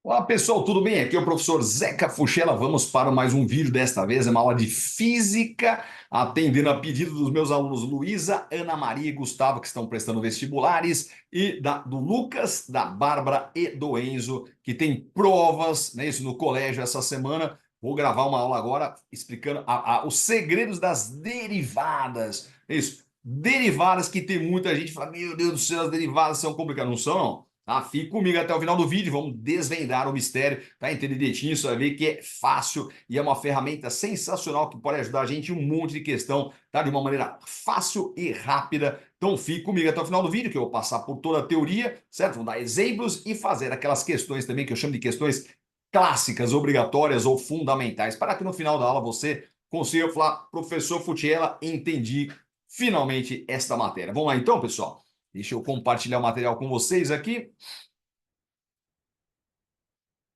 Olá pessoal, tudo bem? Aqui é o professor Zeca Fuchella. Vamos para mais um vídeo. Desta vez é uma aula de física, atendendo a pedido dos meus alunos Luísa, Ana Maria e Gustavo, que estão prestando vestibulares, e do Lucas, da Bárbara e do Enzo, que tem provas, né, isso, no colégio essa semana. Vou gravar uma aula agora explicando os segredos das derivadas. Isso, derivadas que tem muita gente que fala, meu Deus do céu, as derivadas são complicadas. Não são, não. Tá? Fique comigo até o final do vídeo, vamos desvendar o mistério, tá? Entender direitinho, você vai ver que é fácil e é uma ferramenta sensacional que pode ajudar a gente em um monte de questão, tá? De uma maneira fácil e rápida. Então fique comigo até o final do vídeo, que eu vou passar por toda a teoria, certo? Vou dar exemplos e fazer aquelas questões também que eu chamo de questões clássicas, obrigatórias ou fundamentais, para que no final da aula você consiga falar, professor Futiela, entendi finalmente esta matéria. Vamos lá então, pessoal? Deixa eu compartilhar o material com vocês aqui.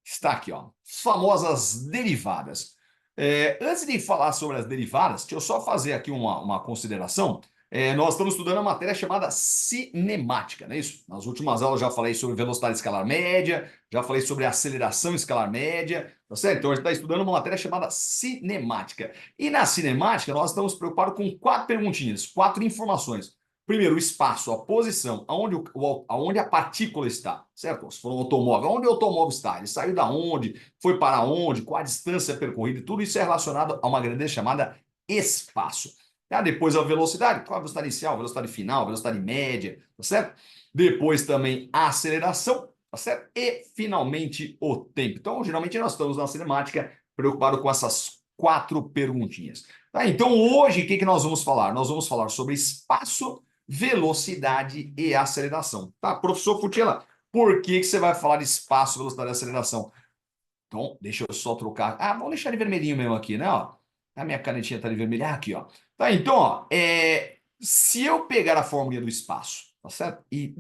Está aqui, ó. Famosas derivadas. Antes de falar sobre as derivadas, deixa eu só fazer aqui uma consideração. Nós estamos estudando uma matéria chamada cinemática, não é isso? Nas últimas aulas já falei sobre velocidade escalar média, já falei sobre aceleração escalar média, tá certo? Então a gente está estudando uma matéria chamada cinemática. E na cinemática nós estamos preocupados com quatro perguntinhas, quatro informações. Primeiro, o espaço, a posição, aonde a partícula está, certo? Se for um automóvel, onde o automóvel está? Ele saiu da onde? Foi para onde? Qual a distância percorrida? Tudo isso é relacionado a uma grandeza chamada espaço. Depois a velocidade, qual a velocidade inicial, velocidade final, velocidade média, tá certo? Depois também a aceleração, tá certo? E finalmente o tempo. Então, geralmente nós estamos na cinemática preocupados com essas quatro perguntinhas. Tá? Então, hoje, o que nós vamos falar? Nós vamos falar sobre espaço, velocidade e aceleração. Tá, professor Futiela, por que você vai falar de espaço, velocidade e aceleração? Então, deixa eu só trocar. Vamos deixar de vermelhinho mesmo aqui, né? Ó, a minha canetinha tá de vermelho. Aqui, ó. Tá, então, ó, se eu pegar a fórmula do espaço, tá certo? E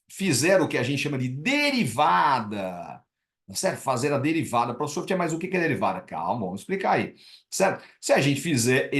fizer o que a gente chama de derivada, tá certo? Fazer a derivada. Professor, mas o que é derivada? Calma, vamos explicar aí, certo? Se a gente fizer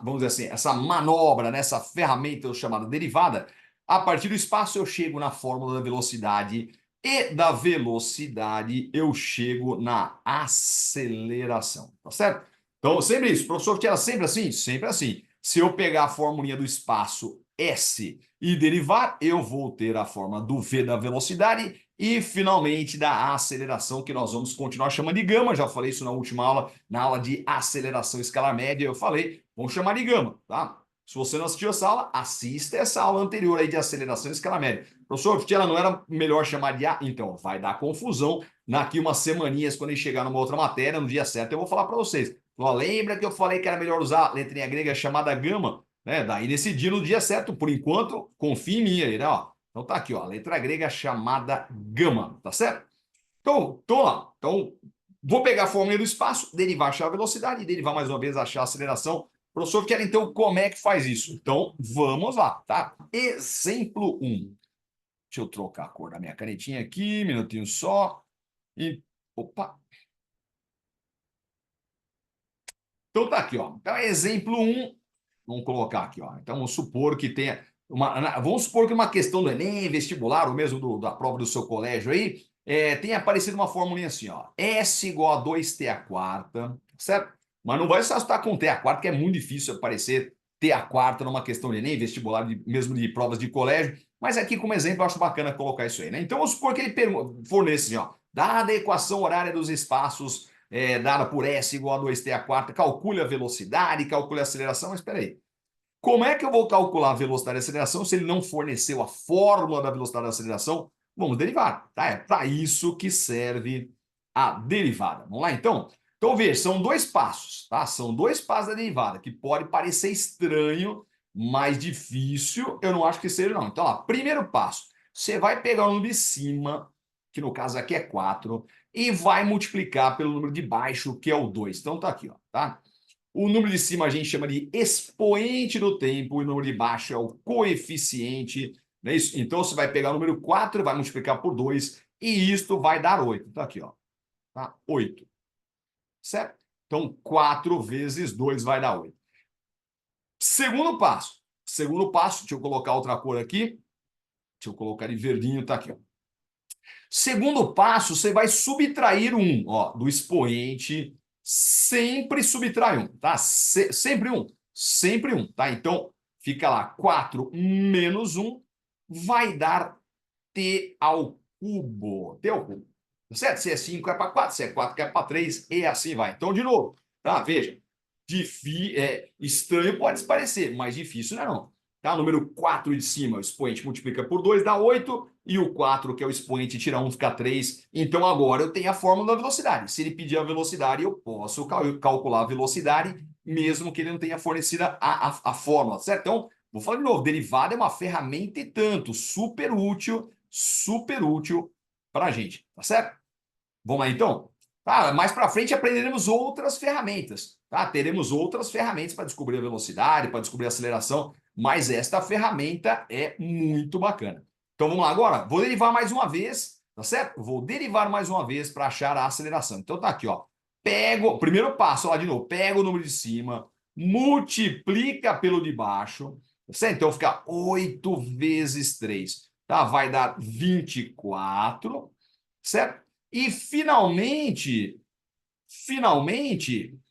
vamos dizer assim, essa manobra, né, essa ferramenta chamada derivada, a partir do espaço eu chego na fórmula da velocidade e da velocidade eu chego na aceleração, tá certo? Então, sempre isso. Professor, que era sempre assim? Sempre assim. Se eu pegar a formulinha do espaço S e derivar, eu vou ter a forma do V da velocidade e, finalmente, da aceleração, que nós vamos continuar chamando de gama. Já falei isso na última aula, na aula de aceleração escalar média, eu falei, vamos chamar de gama, tá? Se você não assistiu essa aula, assista essa aula anterior aí de aceleração escalar média. Professor, ela não era melhor chamar de A? Então, vai dar confusão. Daqui umas semaninhas, quando ele chegar numa outra matéria, no dia certo, eu vou falar para vocês. Lembra que eu falei que era melhor usar a letrinha grega chamada gama? Né? Daí nesse dia, no dia certo, por enquanto, confia em mim aí, né? Ó. Então tá aqui, ó, a letra grega chamada gama, tá certo? Então, tô lá. Então, vou pegar a fórmula do espaço, derivar, achar a velocidade e derivar mais uma vez, achar a aceleração. Professor, quer então como é que faz isso? Então, vamos lá, tá? Exemplo um. Deixa eu trocar a cor da minha canetinha aqui, um minutinho só. E, opa. Então tá aqui, ó. Então, exemplo um. Vamos colocar aqui, ó. Então, vamos supor que tenha vamos supor que uma questão do Enem, vestibular, ou mesmo da prova do seu colégio aí, tenha aparecido uma fórmula assim, ó. S igual a 2t a quarta, certo? Mas não vai se assustar com t a quarta, que é muito difícil aparecer t a quarta numa questão de Enem, vestibular, mesmo de provas de colégio. Mas aqui, como exemplo, eu acho bacana colocar isso aí, né? Então, vamos supor que ele fornece, assim, ó. Dada a equação horária dos espaços dada por S igual a 2t a quarta, calcule a velocidade, calcule a aceleração, mas espera aí. Como é que eu vou calcular a velocidade e aceleração se ele não forneceu a fórmula da velocidade e aceleração? Vamos derivar, tá? É para isso que serve a derivada. Vamos lá, então? Então, veja, são dois passos, tá? São dois passos da derivada, que pode parecer estranho, mais difícil, eu não acho que seja, não. Então, lá, primeiro passo, você vai pegar o número de cima, que no caso aqui é 4, e vai multiplicar pelo número de baixo, que é o 2. Então, tá aqui, ó, tá? O número de cima a gente chama de expoente do tempo, e o número de baixo é o coeficiente, não é isso? Então, você vai pegar o número 4 e vai multiplicar por 2, e isto vai dar 8. Tá aqui, ó, tá? 8, certo? Então, 4 vezes 2 vai dar 8. Segundo passo. Segundo passo, deixa eu colocar outra cor aqui. Deixa eu colocar de verdinho, tá aqui, ó. Segundo passo, você vai subtrair 1, ó, do expoente, sempre subtrai 1, tá? Sempre 1, tá? Então, fica lá, 4 menos 1 vai dar t ao cubo. T ao cubo. Certo? Se é 5 é para 4, se é 4 é para 3 e assim vai. Então, de novo, tá? Veja, estranho pode parecer, mas difícil não é não. Tá? O número 4 de cima, o expoente multiplica por 2, dá 8, e o 4, que é o expoente, tira 1, fica 3. Então, agora eu tenho a fórmula da velocidade. Se ele pedir a velocidade, eu posso calcular a velocidade, mesmo que ele não tenha fornecido a fórmula, certo? Então, vou falar de novo, derivada é uma ferramenta e tanto, super útil para a gente, tá certo? Vamos lá então? Tá, mais para frente aprenderemos outras ferramentas, tá? Teremos outras ferramentas para descobrir a velocidade, para descobrir a aceleração, mas esta ferramenta é muito bacana. Então vamos lá agora, vou derivar mais uma vez, tá certo? Vou derivar mais uma vez para achar a aceleração. Então tá aqui, ó. Pego, primeiro passo lá de novo, pega o número de cima, multiplica pelo de baixo, tá certo? Então fica 8 vezes 3, tá? Vai dar 24, certo? E finalmente,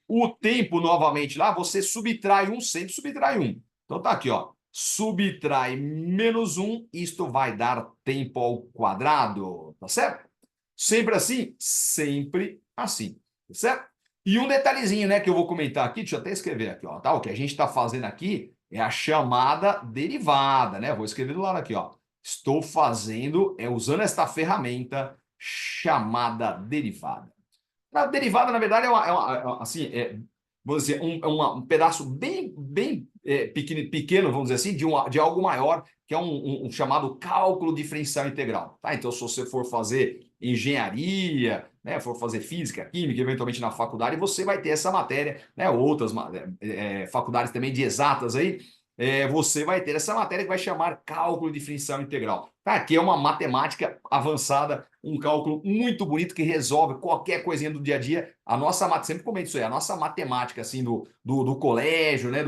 o tempo novamente lá, você subtrai 1, sempre subtrai 1. Então tá aqui, ó. Subtrai menos 1, isto vai dar tempo ao quadrado, tá certo? Sempre assim? Sempre assim, tá certo? E um detalhezinho, né, que eu vou comentar aqui, deixa eu até escrever aqui, ó, tá? O que a gente está fazendo aqui é a chamada derivada, né? Vou escrever do lado aqui, ó. Estou fazendo, usando esta ferramenta chamada derivada. A derivada, na verdade, assim, vamos dizer, um pedaço bem pequeno, vamos dizer assim, de algo maior, que é um chamado cálculo diferencial integral. Tá? Então, se você for fazer engenharia, né, for fazer física, química, eventualmente na faculdade, você vai ter essa matéria, né, outras faculdades também de exatas aí, você vai ter essa matéria que vai chamar cálculo diferencial integral. Tá? Que é uma matemática avançada, um cálculo muito bonito que resolve qualquer coisinha do dia a dia. A nossa, sempre comento isso aí, a nossa matemática assim, do colégio, né?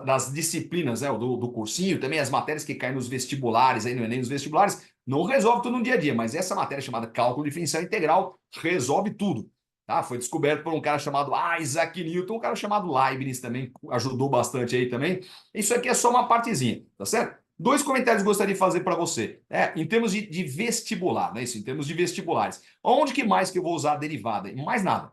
Das disciplinas, né? Do cursinho, também as matérias que caem nos vestibulares, aí no Enem, nos vestibulares, não resolve tudo no dia a dia, mas essa matéria chamada cálculo diferencial integral resolve tudo. Tá? Foi descoberto por um cara chamado Isaac Newton, um cara chamado Leibniz também, ajudou bastante aí também. Isso aqui é só uma partezinha, tá certo? Dois comentários que gostaria de fazer para você. Em termos de vestibular, né? Isso, em termos de vestibulares. Onde que mais que eu vou usar a derivada? Mais nada.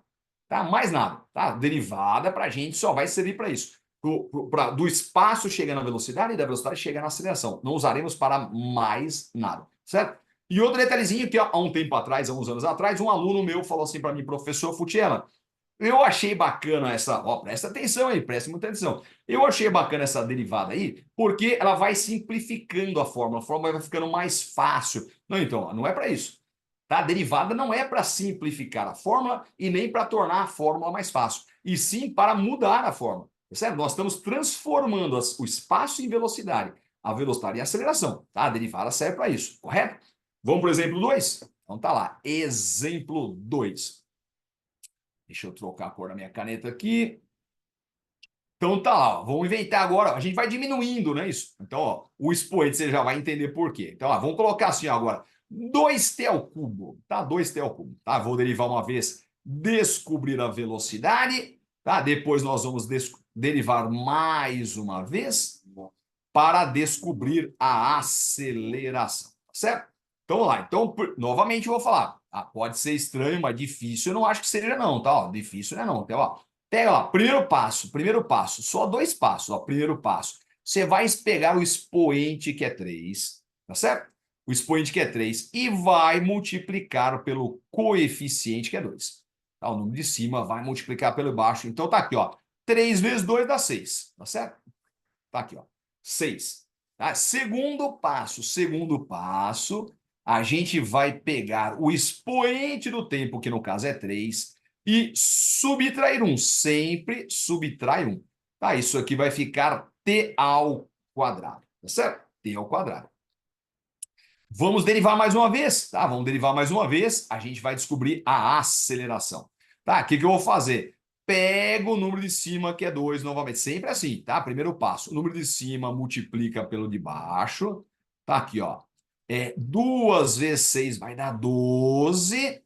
Tá? Mais nada. Tá? Derivada para a gente só vai servir para isso. Do espaço chegar na velocidade e da velocidade chegar na aceleração. Não usaremos para mais nada. Certo? E outro detalhezinho que há um tempo atrás, há uns anos atrás, um aluno meu falou assim para mim, professor Futiela, eu achei bacana essa, ó, presta atenção aí, presta muita atenção. Eu achei bacana essa derivada aí, porque ela vai simplificando a fórmula vai ficando mais fácil. Não, então, não é para isso. Tá? A derivada não é para simplificar a fórmula e nem para tornar a fórmula mais fácil, e sim para mudar a fórmula. Certo? Nós estamos transformando o espaço em velocidade, a velocidade em aceleração. Tá? A derivada serve para isso, correto? Vamos para o exemplo 2? Então tá lá, exemplo 2. Deixa eu trocar a cor da minha caneta aqui. Então tá lá, vamos inventar agora. A gente vai diminuindo, não é isso? Então, ó, o expoente você já vai entender por quê. Então, ó, vamos colocar assim ó, agora. 2t ao cubo, tá? 2t ao cubo, tá? Vou derivar uma vez, descobrir a velocidade, tá? Depois nós vamos derivar mais uma vez para descobrir a aceleração, tá certo? Então, vamos lá. Então, novamente eu vou falar. Pode ser estranho, mas difícil eu não acho que seja não, tá? Ó, difícil não é não. Então, ó, pega lá, primeiro passo, só 2 passos, ó, primeiro passo. Você vai pegar o expoente que é 3, tá certo? O expoente que é 3 e vai multiplicar pelo coeficiente que é 2. Tá? O número de cima vai multiplicar pelo baixo. Então tá aqui, ó. 3 vezes 2 dá 6, tá certo? Tá aqui, ó. 6. Tá? Segundo passo, a gente vai pegar o expoente do tempo, que no caso é 3, e subtrair 1. Sempre subtrai 1. Tá? Isso aqui vai ficar t ao quadrado. Tá certo? T ao quadrado. Vamos derivar mais uma vez, tá? Vamos derivar mais uma vez, a gente vai descobrir a aceleração. Tá? O que eu vou fazer? Pego o número de cima, que é 2, novamente. Sempre assim, tá? Primeiro passo. O número de cima multiplica pelo de baixo. Tá aqui, ó. 2 vezes 6 vai dar 12,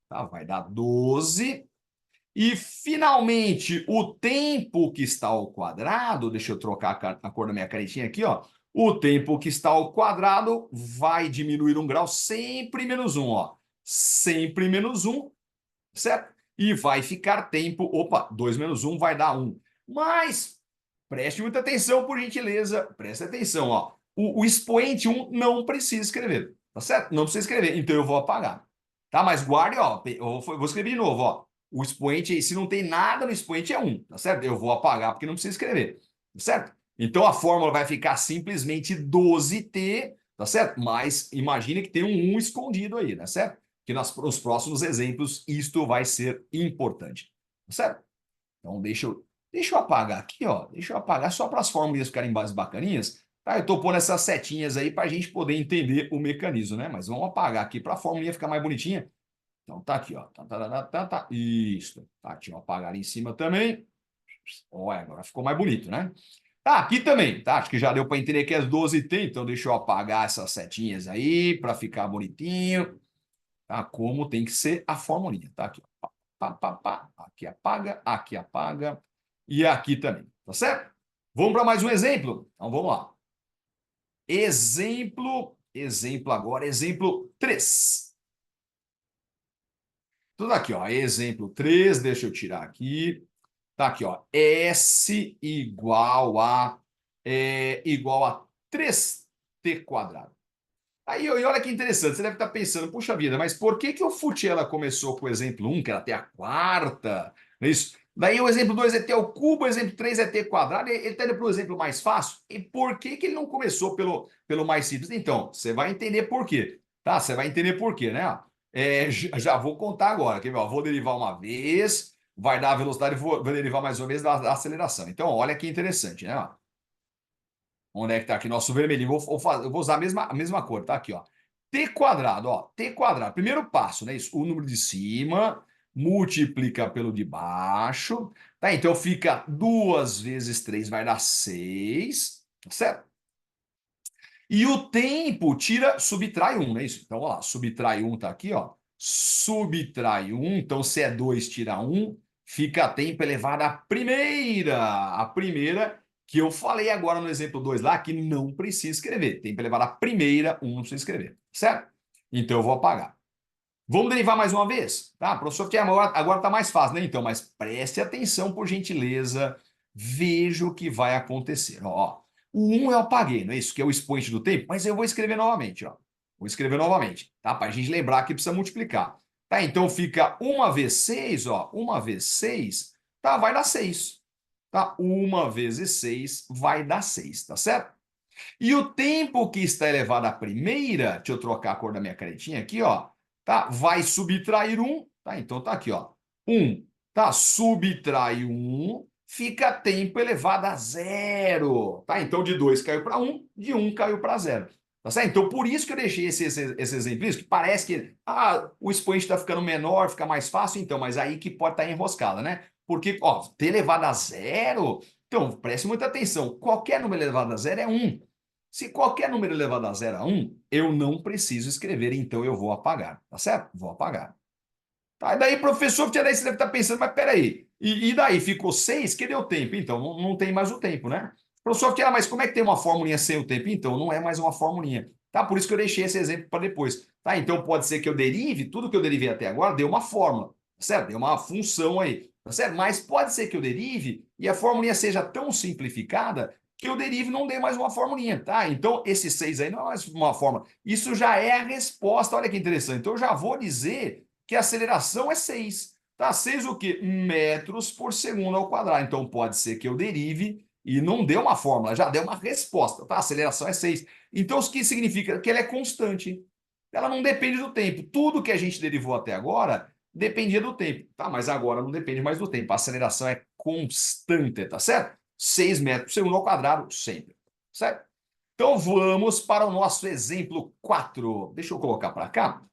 tá? Vai dar 12. E, finalmente, o tempo que está ao quadrado, deixa eu trocar a cor da minha canetinha aqui, ó. O tempo que está ao quadrado vai diminuir 1 grau, sempre menos 1, ó. Sempre menos 1, certo? E vai ficar tempo, opa, 2 menos 1 vai dar 1. Mas, preste muita atenção, por gentileza, preste atenção, ó. O expoente 1 não precisa escrever, tá certo? Não precisa escrever, então eu vou apagar. Tá? Mas guarde, ó, eu vou escrever de novo, ó. O expoente, se não tem nada no expoente, é 1, tá certo? Eu vou apagar porque não precisa escrever, tá certo? Então a fórmula vai ficar simplesmente 12t, tá certo? Mas imagine que tem um 1 escondido aí, tá certo? Que nos próximos exemplos isto vai ser importante, tá certo? Então deixa eu apagar aqui, ó. Deixa eu apagar só para as fórmulas ficarem mais bacaninhas. Tá? Eu estou pondo essas setinhas aí para a gente poder entender o mecanismo, né? Mas vamos apagar aqui para a fórmula ficar mais bonitinha. Então tá aqui, ó. Tá. Isso. Tá, deixa eu apagar ali em cima também. Olha, agora ficou mais bonito, né? Tá, aqui também, tá? Acho que já deu para entender que é 12t, então deixa eu apagar essas setinhas aí para ficar bonitinho, tá? Como tem que ser a formulinha, tá? Aqui, ó. Aqui apaga e aqui também, tá certo? Vamos para mais um exemplo? Então vamos lá. Exemplo agora, exemplo 3. Tudo aqui, ó, exemplo 3, deixa eu tirar aqui. Tá aqui, ó, S igual a 3t quadrado. Aí, e olha que interessante, você deve estar pensando, puxa vida, mas por que o Futela começou com o exemplo 1, que era até a quarta, não é isso? Daí o exemplo 2 é t ao cubo, o exemplo 3 é t quadrado, ele está indo para o exemplo mais fácil. E por que ele não começou pelo mais simples? Então, você vai entender por quê, tá? Você vai entender por quê, né? Já vou contar agora, quer ver? Ó, vou derivar uma vez, vai dar a velocidade, vou derivar mais uma vez da aceleração. Então, olha que interessante, né? Onde é que está aqui nosso vermelhinho? Eu vou usar a mesma cor, tá aqui, ó. T quadrado, ó. T quadrado. Primeiro passo, né? Isso, o número de cima multiplica pelo de baixo. Tá? Então fica 2 vezes 3 vai dar 6. Tá certo? E o tempo subtrai 1, né? Isso. Então, ó lá, subtrai 1 tá aqui, ó. Subtrai 1. Então, se é 2, tira 1. Fica tempo elevado à primeira. A primeira que eu falei agora no exemplo 2 lá, que não precisa escrever. Tempo elevado à primeira, 1 não precisa escrever. Certo? Então, eu vou apagar. Vamos derivar mais uma vez? Tá, professor, que agora está mais fácil, né? Então, mas preste atenção, por gentileza. Veja o que vai acontecer. Ó, o 1 eu apaguei, não é isso? Que é o expoente do tempo, mas eu vou escrever novamente, ó. Vou escrever novamente, tá? Para a gente lembrar que precisa multiplicar. Tá, então fica 1 vezes 6, ó. 1 vezes 6, tá? Vai dar 6. Tá? 1 vezes 6 vai dar 6, tá certo? E o tempo que está elevado à primeira, deixa eu trocar a cor da minha canetinha aqui, ó, tá? Vai subtrair 1, tá? Então tá aqui, ó. 1, tá? Subtrai 1, fica tempo elevado a 0, tá? Então de 2 caiu para 1, de 1 caiu para 0. Tá certo? Então por isso que eu deixei esse exemplo, que parece que o expoente está ficando menor, fica mais fácil, então, mas aí que pode estar enroscada, né? Porque, ó, ter elevado a 0, então preste muita atenção, qualquer número elevado a 0 é 1. Se qualquer número elevado a 0 a 1, eu não preciso escrever, então eu vou apagar, tá certo? Vou apagar. Tá, e daí, professor, que daí você deve estar pensando, mas peraí, e daí ficou 6, que deu tempo? Então, não tem mais o tempo, né? Professor, mas como é que tem uma formulinha sem o tempo? Então, não é mais uma formulinha. Tá? Por isso que eu deixei esse exemplo para depois. Tá? Então, pode ser que eu derive, tudo que eu derivei até agora deu uma fórmula, tá certo? Deu uma função aí, tá certo? Mas pode ser que eu derive e a formulinha seja tão simplificada que eu derive e não dê mais uma formulinha, tá? Então, esse 6 aí não é mais uma fórmula. Isso já é a resposta, olha que interessante. Então, eu já vou dizer que a aceleração é 6. Tá? 6 o quê? Metros por segundo ao quadrado. Então, pode ser que eu derive e não dê uma fórmula, já deu uma resposta. Tá? A aceleração é 6. Então, o que significa? Que ela é constante. Ela não depende do tempo. Tudo que a gente derivou até agora dependia do tempo. Tá? Mas agora não depende mais do tempo. A aceleração é constante, tá certo? 6 metros por segundo ao quadrado, sempre. Certo? Então, vamos para o nosso exemplo 4. Deixa eu colocar para cá.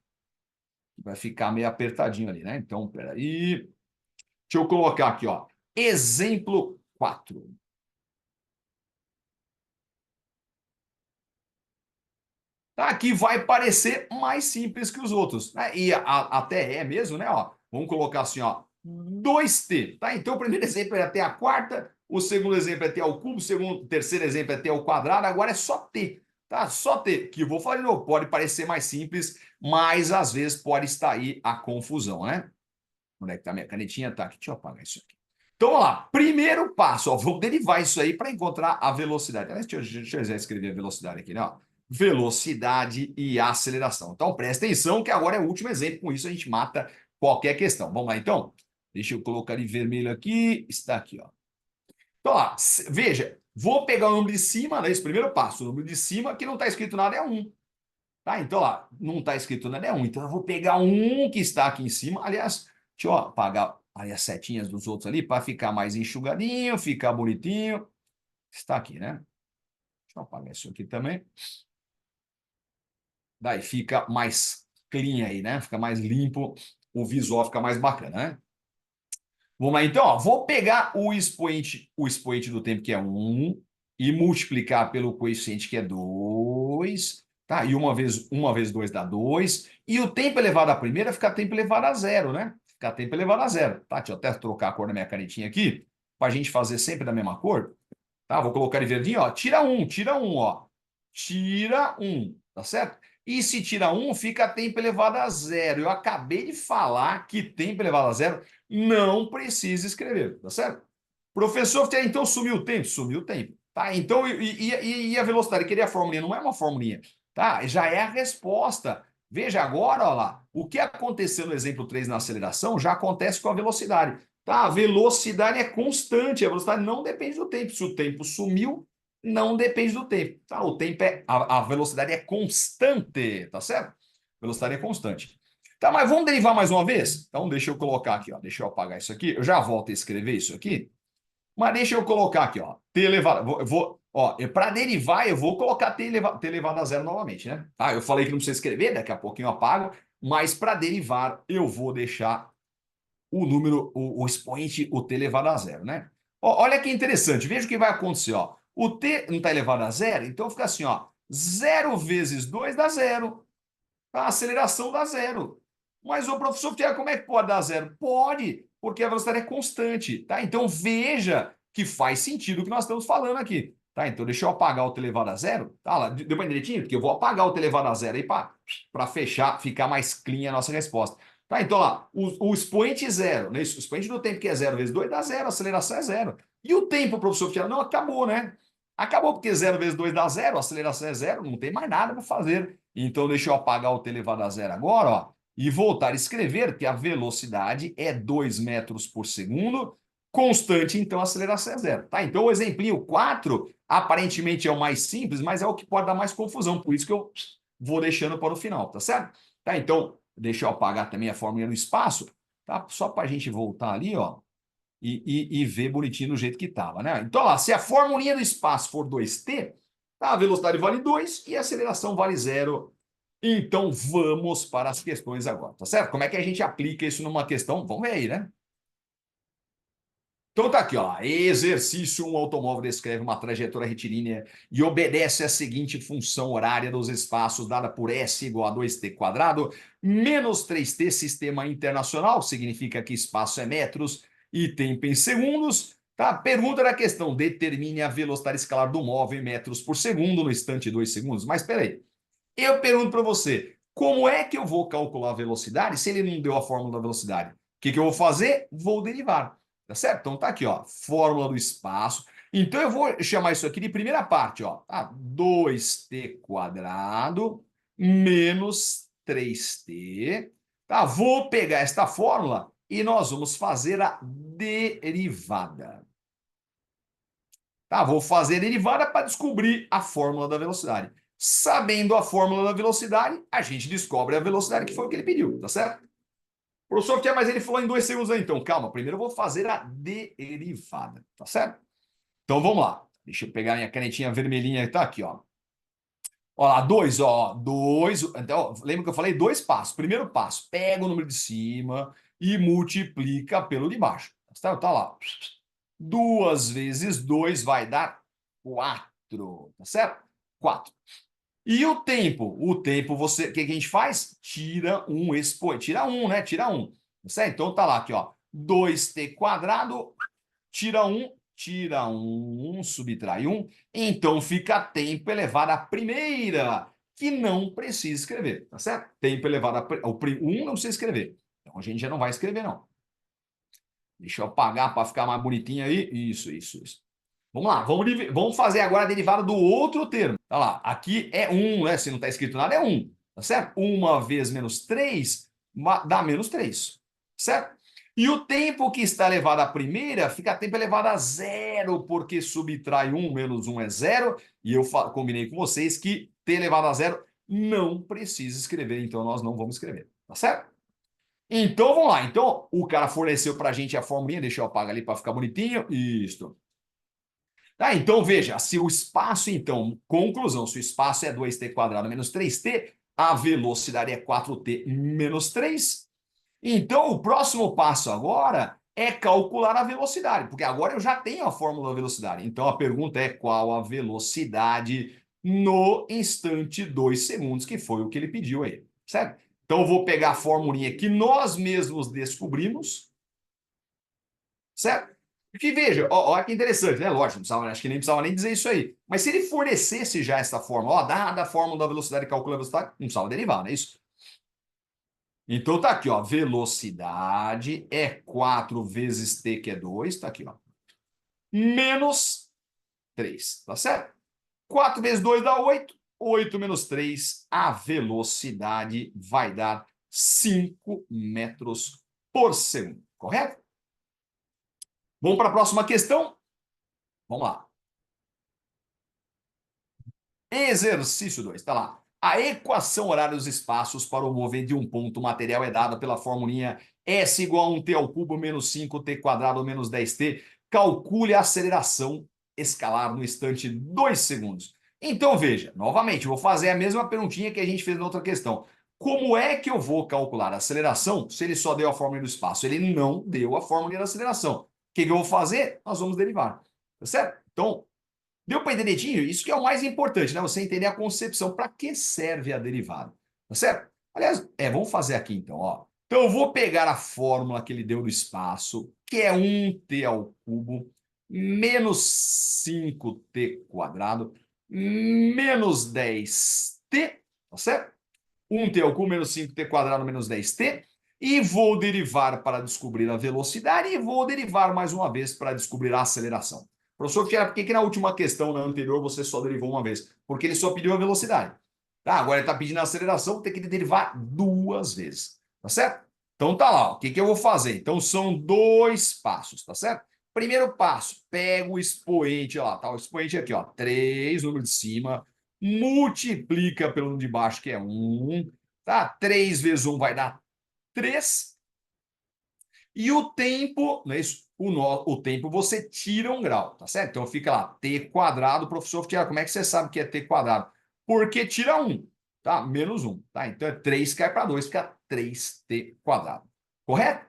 Vai ficar meio apertadinho ali, né? Então, peraí. Deixa eu colocar aqui, ó. Exemplo 4. tá? Que vai parecer mais simples que os outros, né? E até é mesmo, né? Ó, vamos colocar assim, ó, 2t, tá? Então o primeiro exemplo é t à quarta, o segundo exemplo é t ao cubo, o terceiro exemplo é t ao quadrado, agora é só t, tá? Só t, que eu vou falar de novo, pode parecer mais simples, mas às vezes pode estar aí a confusão, né? Onde é que tá minha canetinha? Tá aqui, deixa eu apagar isso aqui. Então, vamos lá. Primeiro passo, ó, vou derivar isso aí para encontrar a velocidade. Deixa eu já escrever a velocidade aqui, né? Ó. Velocidade e aceleração. Então, presta atenção que agora é o último exemplo. Com isso, a gente mata qualquer questão. Vamos lá, então? Deixa eu colocar em vermelho aqui. Está aqui, ó. Então, lá, veja, vou pegar o número de cima, né? Esse primeiro passo. O número de cima, que não está escrito nada, é 1. Tá? Então, lá, não está escrito nada, é 1. Então, eu vou pegar um que está aqui em cima. Aliás, deixa eu apagar ali as setinhas dos outros ali para ficar mais enxugadinho, ficar bonitinho. Está aqui, né? Deixa eu apagar isso aqui também. Daí fica mais clean aí, né? Fica mais limpo, o visual fica mais bacana, né? Vamos lá, então, ó, vou pegar o expoente do tempo, que é 1, e multiplicar pelo coeficiente, que é 2, tá? E uma vezes 2 dá 2. E o tempo elevado à primeira fica tempo elevado a zero, né? Fica tempo elevado a zero. Tá? Deixa eu até trocar a cor da minha canetinha aqui, para a gente fazer sempre da mesma cor. Tá? Vou colocar em verdinho, ó. Tira um, ó. Tira um, tá certo? E se tira um, fica tempo elevado a zero. Eu acabei de falar que tempo elevado a zero não precisa escrever, tá certo? Professor, então sumiu o tempo? Sumiu o tempo. Tá? Então, e a velocidade? Queria a formulinha? Não é uma formulinha, tá? Já é a resposta. Veja agora, ó lá, o que aconteceu no exemplo 3 na aceleração já acontece com a velocidade. Tá? A velocidade é constante, a velocidade não depende do tempo. Se o tempo sumiu, não depende do tempo. Tá? O tempo a velocidade é constante, tá certo? Velocidade é constante. Tá, mas vamos derivar mais uma vez? Então, deixa eu colocar aqui, ó. Deixa eu apagar isso aqui. Eu já volto a escrever isso aqui. Mas deixa eu colocar aqui, ó. T elevado. Ó, para derivar, eu vou colocar t elevado a zero novamente, né? Tá, eu falei que não precisa escrever, daqui a pouquinho eu apago. Mas para derivar, eu vou deixar o número, o expoente, o t elevado a zero, né? Ó, olha que interessante. Veja o que vai acontecer, ó. O t não está elevado a zero, então fica assim, ó. 0 vezes 2 dá zero. A aceleração dá zero. Mas o professor Tiago, como é que pode dar zero? Pode, porque a velocidade é constante, tá? Então veja que faz sentido o que nós estamos falando aqui, tá? Então deixa eu apagar o t elevado a zero, tá? Lá, deu para direitinho? Porque eu vou apagar o t elevado a zero aí para fechar, ficar mais clean a nossa resposta. Tá? Então lá, o expoente zero, né? O expoente do tempo que é 0 vezes 2 dá zero, a aceleração é zero. E o tempo, professor Tiago, não acabou, né? Acabou porque 0 vezes 2 dá zero, a aceleração é zero, não tem mais nada para fazer. Então, deixa eu apagar o t elevado a zero agora, ó, e voltar a escrever que a velocidade é 2 metros por segundo, constante, então a aceleração é zero. Tá? Então, o exemplinho 4 aparentemente é o mais simples, mas é o que pode dar mais confusão, por isso que eu vou deixando para o final, tá certo? Tá? Então, deixa eu apagar também a fórmula no espaço, tá? Só para a gente voltar ali, ó, e ver bonitinho do jeito que estava, né? Então, lá, se a formulinha do espaço for 2t, tá? A velocidade vale 2 e a aceleração vale zero. Então, vamos para as questões agora, tá certo? Como é que a gente aplica isso numa questão? Vamos ver aí, né? Então tá aqui, ó. Exercício: um automóvel descreve uma trajetória retilínea e obedece à seguinte função horária dos espaços dada por S igual a 2t quadrado menos 3t, sistema internacional, significa que espaço é metros e tempo em segundos. Tá? Pergunta da questão: determine a velocidade escalar do móvel em metros por segundo no instante 2 segundos. Mas peraí, eu pergunto para você, como é que eu vou calcular a velocidade se ele não deu a fórmula da velocidade? O que eu vou fazer? Vou derivar. Tá certo? Então tá aqui, ó, fórmula do espaço. Então eu vou chamar isso aqui de primeira parte, ó. Tá? 2t quadrado menos 3t. Tá? Vou pegar esta fórmula e nós vamos fazer a derivada. Tá? Vou fazer a derivada para descobrir a fórmula da velocidade. Sabendo a fórmula da velocidade, a gente descobre a velocidade que foi o que ele pediu, tá certo? Professor, quer, mas ele falou em 2 segundos aí, então calma. Primeiro eu vou fazer a derivada, tá certo? Então vamos lá. Deixa eu pegar minha canetinha vermelhinha que tá aqui, ó. Ó lá, 2, ó. 2. Então, lembra que eu falei 2 passos. Primeiro passo, pega o número de cima e multiplica pelo de baixo. Tá lá. 2 vezes 2 vai dar 4, tá certo? 4. E o tempo? O tempo, o que a gente faz? Tira um expoente. Tira um, né? Tira um. Certo? Então tá lá, aqui, ó. 2t quadrado, tira um, subtrai um. Então fica tempo elevado à primeira, que não precisa escrever, tá certo? Tempo elevado ao 1 não precisa escrever. Então a gente já não vai escrever, não. Deixa eu apagar para ficar mais bonitinho aí. Isso. Vamos lá, vamos fazer agora a derivada do outro termo. Tá lá, aqui é 1, né? Se não está escrito nada, é 1. Tá certo? 1 vezes menos 3 dá menos 3. Certo? E o tempo que está elevado à primeira fica tempo elevado a zero, porque subtrai 1 menos 1 é zero. E eu combinei com vocês que t elevado a zero não precisa escrever, então nós não vamos escrever. Tá certo? Então vamos lá. Então o cara forneceu para a gente a formulinha, deixa eu apagar ali para ficar bonitinho. Isso. Tá, então veja, se o espaço, então, conclusão, se o espaço é 2t quadrado menos 3t, a velocidade é 4t menos 3. Então o próximo passo agora é calcular a velocidade, porque agora eu já tenho a fórmula da velocidade. Então a pergunta é qual a velocidade no instante 2 segundos, que foi o que ele pediu aí, certo? Então eu vou pegar a formulinha que nós mesmos descobrimos, certo? Porque veja, olha que interessante, né? Lógico, acho que nem precisava nem dizer isso aí. Mas se ele fornecesse já essa fórmula, ó, dada a fórmula da velocidade, calcula a velocidade, não precisava derivar, não é isso? Então tá aqui, ó, velocidade é 4 vezes t, que é 2, tá aqui, ó, menos 3, tá certo? 4 vezes 2 dá 8, 8 menos 3, a velocidade vai dar 5 metros por segundo, correto? Vamos para a próxima questão? Vamos lá. Exercício 2, tá lá. A equação horária dos espaços para o mover de um ponto material é dada pela formulinha S igual a 1t ao cubo menos 5t quadrado menos 10t. Calcule a aceleração escalar no instante 2 segundos. Então veja, novamente, vou fazer a mesma perguntinha que a gente fez na outra questão. Como é que eu vou calcular a aceleração se ele só deu a fórmula do espaço? Ele não deu a fórmula da aceleração. O que eu vou fazer? Nós vamos derivar. Tá certo? Então, deu para entender direitinho? Isso que é o mais importante, né? Você entender a concepção, para que serve a derivada. Tá certo? Aliás, vamos fazer aqui então, ó. Então eu vou pegar a fórmula que ele deu do espaço, que é 1t ao cubo menos 5t quadrado menos 10t, tá certo? 1t ao cubo menos 5t quadrado menos 10t. E vou derivar para descobrir a velocidade e vou derivar mais uma vez para descobrir a aceleração. Professor, por que na última questão, na anterior, você só derivou uma vez? Porque ele só pediu a velocidade. Tá, agora ele está pedindo a aceleração, tem que derivar duas vezes. Tá certo? Então tá lá, o que eu vou fazer? Então são dois passos, tá certo? Primeiro passo, pega o expoente, ó, tá, o expoente aqui, ó, 3, número de cima, multiplica pelo número de baixo, que é 1, tá? 3 vezes 1 vai dar 3. E o tempo, não é isso? O tempo você tira um grau, tá certo? Então fica lá, t quadrado, professor, como é que você sabe que é t quadrado? Porque tira 1, tá? Menos 1, tá? Então é 3 cai para 2, fica 3t quadrado. Correto?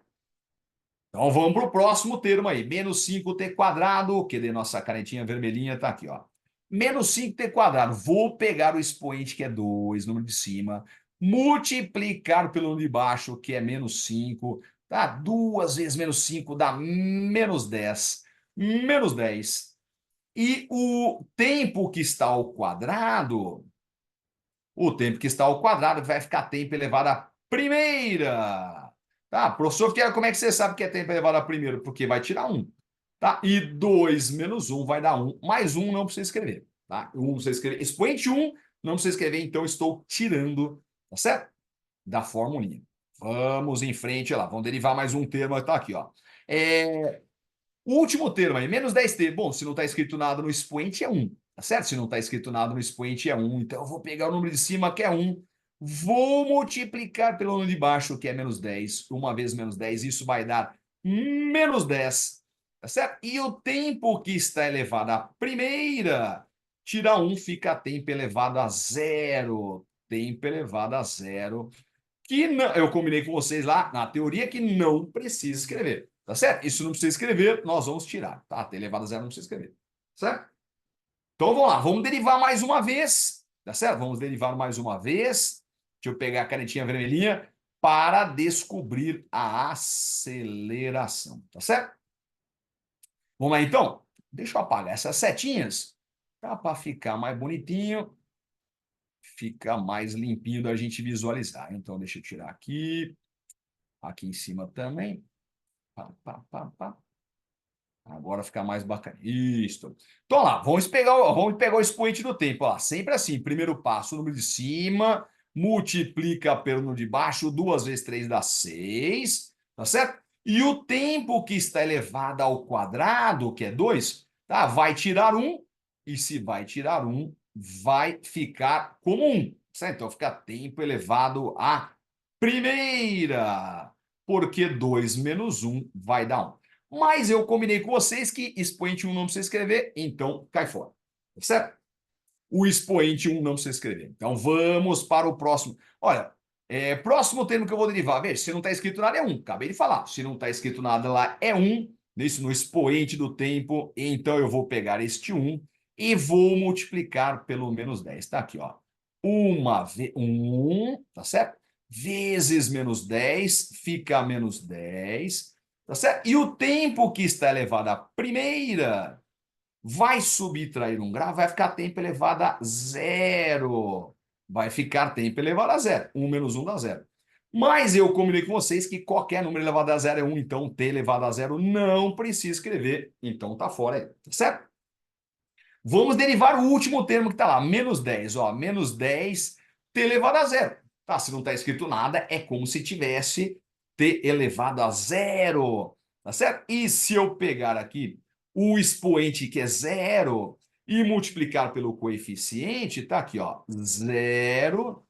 Então vamos para o próximo termo aí. Menos 5t quadrado, que de nossa canetinha vermelhinha tá aqui, ó. Menos 5t quadrado. Vou pegar o expoente, que é 2, número de cima, multiplicar pelo número de baixo, que é menos 5. Tá? 2 vezes menos 5 dá menos 10. Menos 10. E o tempo que está ao quadrado vai ficar tempo elevado à primeira. Tá, professor, como é que você sabe que é tempo elevado à primeira? Porque vai tirar 1. Tá? E 2 menos 1 vai dar 1. Mais 1 não precisa escrever. Tá? 1 precisa escrever. Expoente 1 não precisa escrever, então estou tirando, tá certo? Da formulinha. Vamos em frente, olha lá. Vamos derivar mais um termo, tá aqui, ó. O último termo aí, menos 10t. Bom, se não está escrito nada no expoente, é 1. Tá certo? Se não está escrito nada no expoente, é 1. Então eu vou pegar o número de cima, que é 1. Vou multiplicar pelo número de baixo, que é menos 10. 1 vezes menos 10, isso vai dar menos 10. Tá certo? E o tempo que está elevado à primeira, tira 1, fica tempo elevado a zero. Tempo elevado a zero. Que não, eu combinei com vocês lá na teoria que não precisa escrever. Tá certo? Isso não precisa escrever, nós vamos tirar. Tá? T elevado a zero não precisa escrever. Certo? Então vamos lá, vamos derivar mais uma vez. tá certo? Vamos derivar mais uma vez. Deixa eu pegar a canetinha vermelhinha para descobrir a aceleração, tá certo? Vamos lá, então? Deixa eu apagar essas setinhas para ficar mais bonitinho, fica mais limpinho da gente visualizar. Então, deixa eu tirar aqui, aqui em cima também. Pá, pá, pá, pá. Agora fica mais bacana. Isso. Então, lá, vamos pegar o expoente do tempo. Ó, sempre assim, primeiro passo, o número de cima, multiplica pelo número de baixo, 2 vezes 3 dá 6, tá certo? E o tempo que está elevado ao quadrado, que é 2, tá? Vai tirar 1, e se vai tirar 1, vai ficar como 1, certo? Então, fica tempo elevado à primeira, porque 2 menos 1 vai dar 1. Mas eu combinei com vocês que expoente 1 não precisa escrever, então cai fora. Certo? O expoente 1 não precisa escrever. Então vamos para o próximo. Olha, próximo termo que eu vou derivar. Veja, se não está escrito nada é 1. Acabei de falar. Se não está escrito nada lá é 1. Isso no expoente do tempo. Então eu vou pegar este 1 e vou multiplicar pelo menos 10. Está aqui, ó. 1, tá certo? Vezes menos 10 fica menos 10. Tá certo? E o tempo que está elevado à primeira vai subtrair 1 grau, vai ficar tempo elevado a zero. Vai ficar tempo elevado a zero. 1 menos 1 dá zero. Mas eu combinei com vocês que qualquer número elevado a zero é 1, então t elevado a zero não precisa escrever, então tá fora aí, tá certo? Vamos derivar o último termo que está lá, menos 10. Ó, menos 10 t elevado a zero. Tá, se não está escrito nada, é como se tivesse t elevado a zero. Tá certo? E se eu pegar aqui o expoente que é zero e multiplicar pelo coeficiente, tá aqui, ó, zero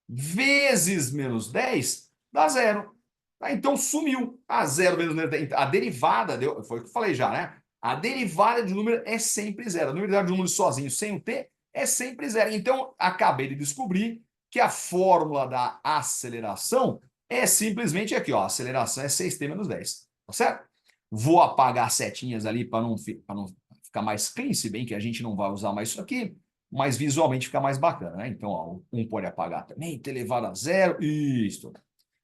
vezes menos 10 dá zero. Tá, então sumiu. A zero menos 10, a derivada, foi o que eu falei já, né? A derivada de um número é sempre zero. A derivada de um número sozinho, sem o t, é sempre zero. Então, acabei de descobrir que a fórmula da aceleração é simplesmente aqui, ó. A aceleração é 6t menos 10. Tá certo? Vou apagar as setinhas ali para não ficar mais clean, se bem que a gente não vai usar mais isso aqui, mas visualmente fica mais bacana, né? Então, ó, um pode apagar também, t elevado a zero, isso.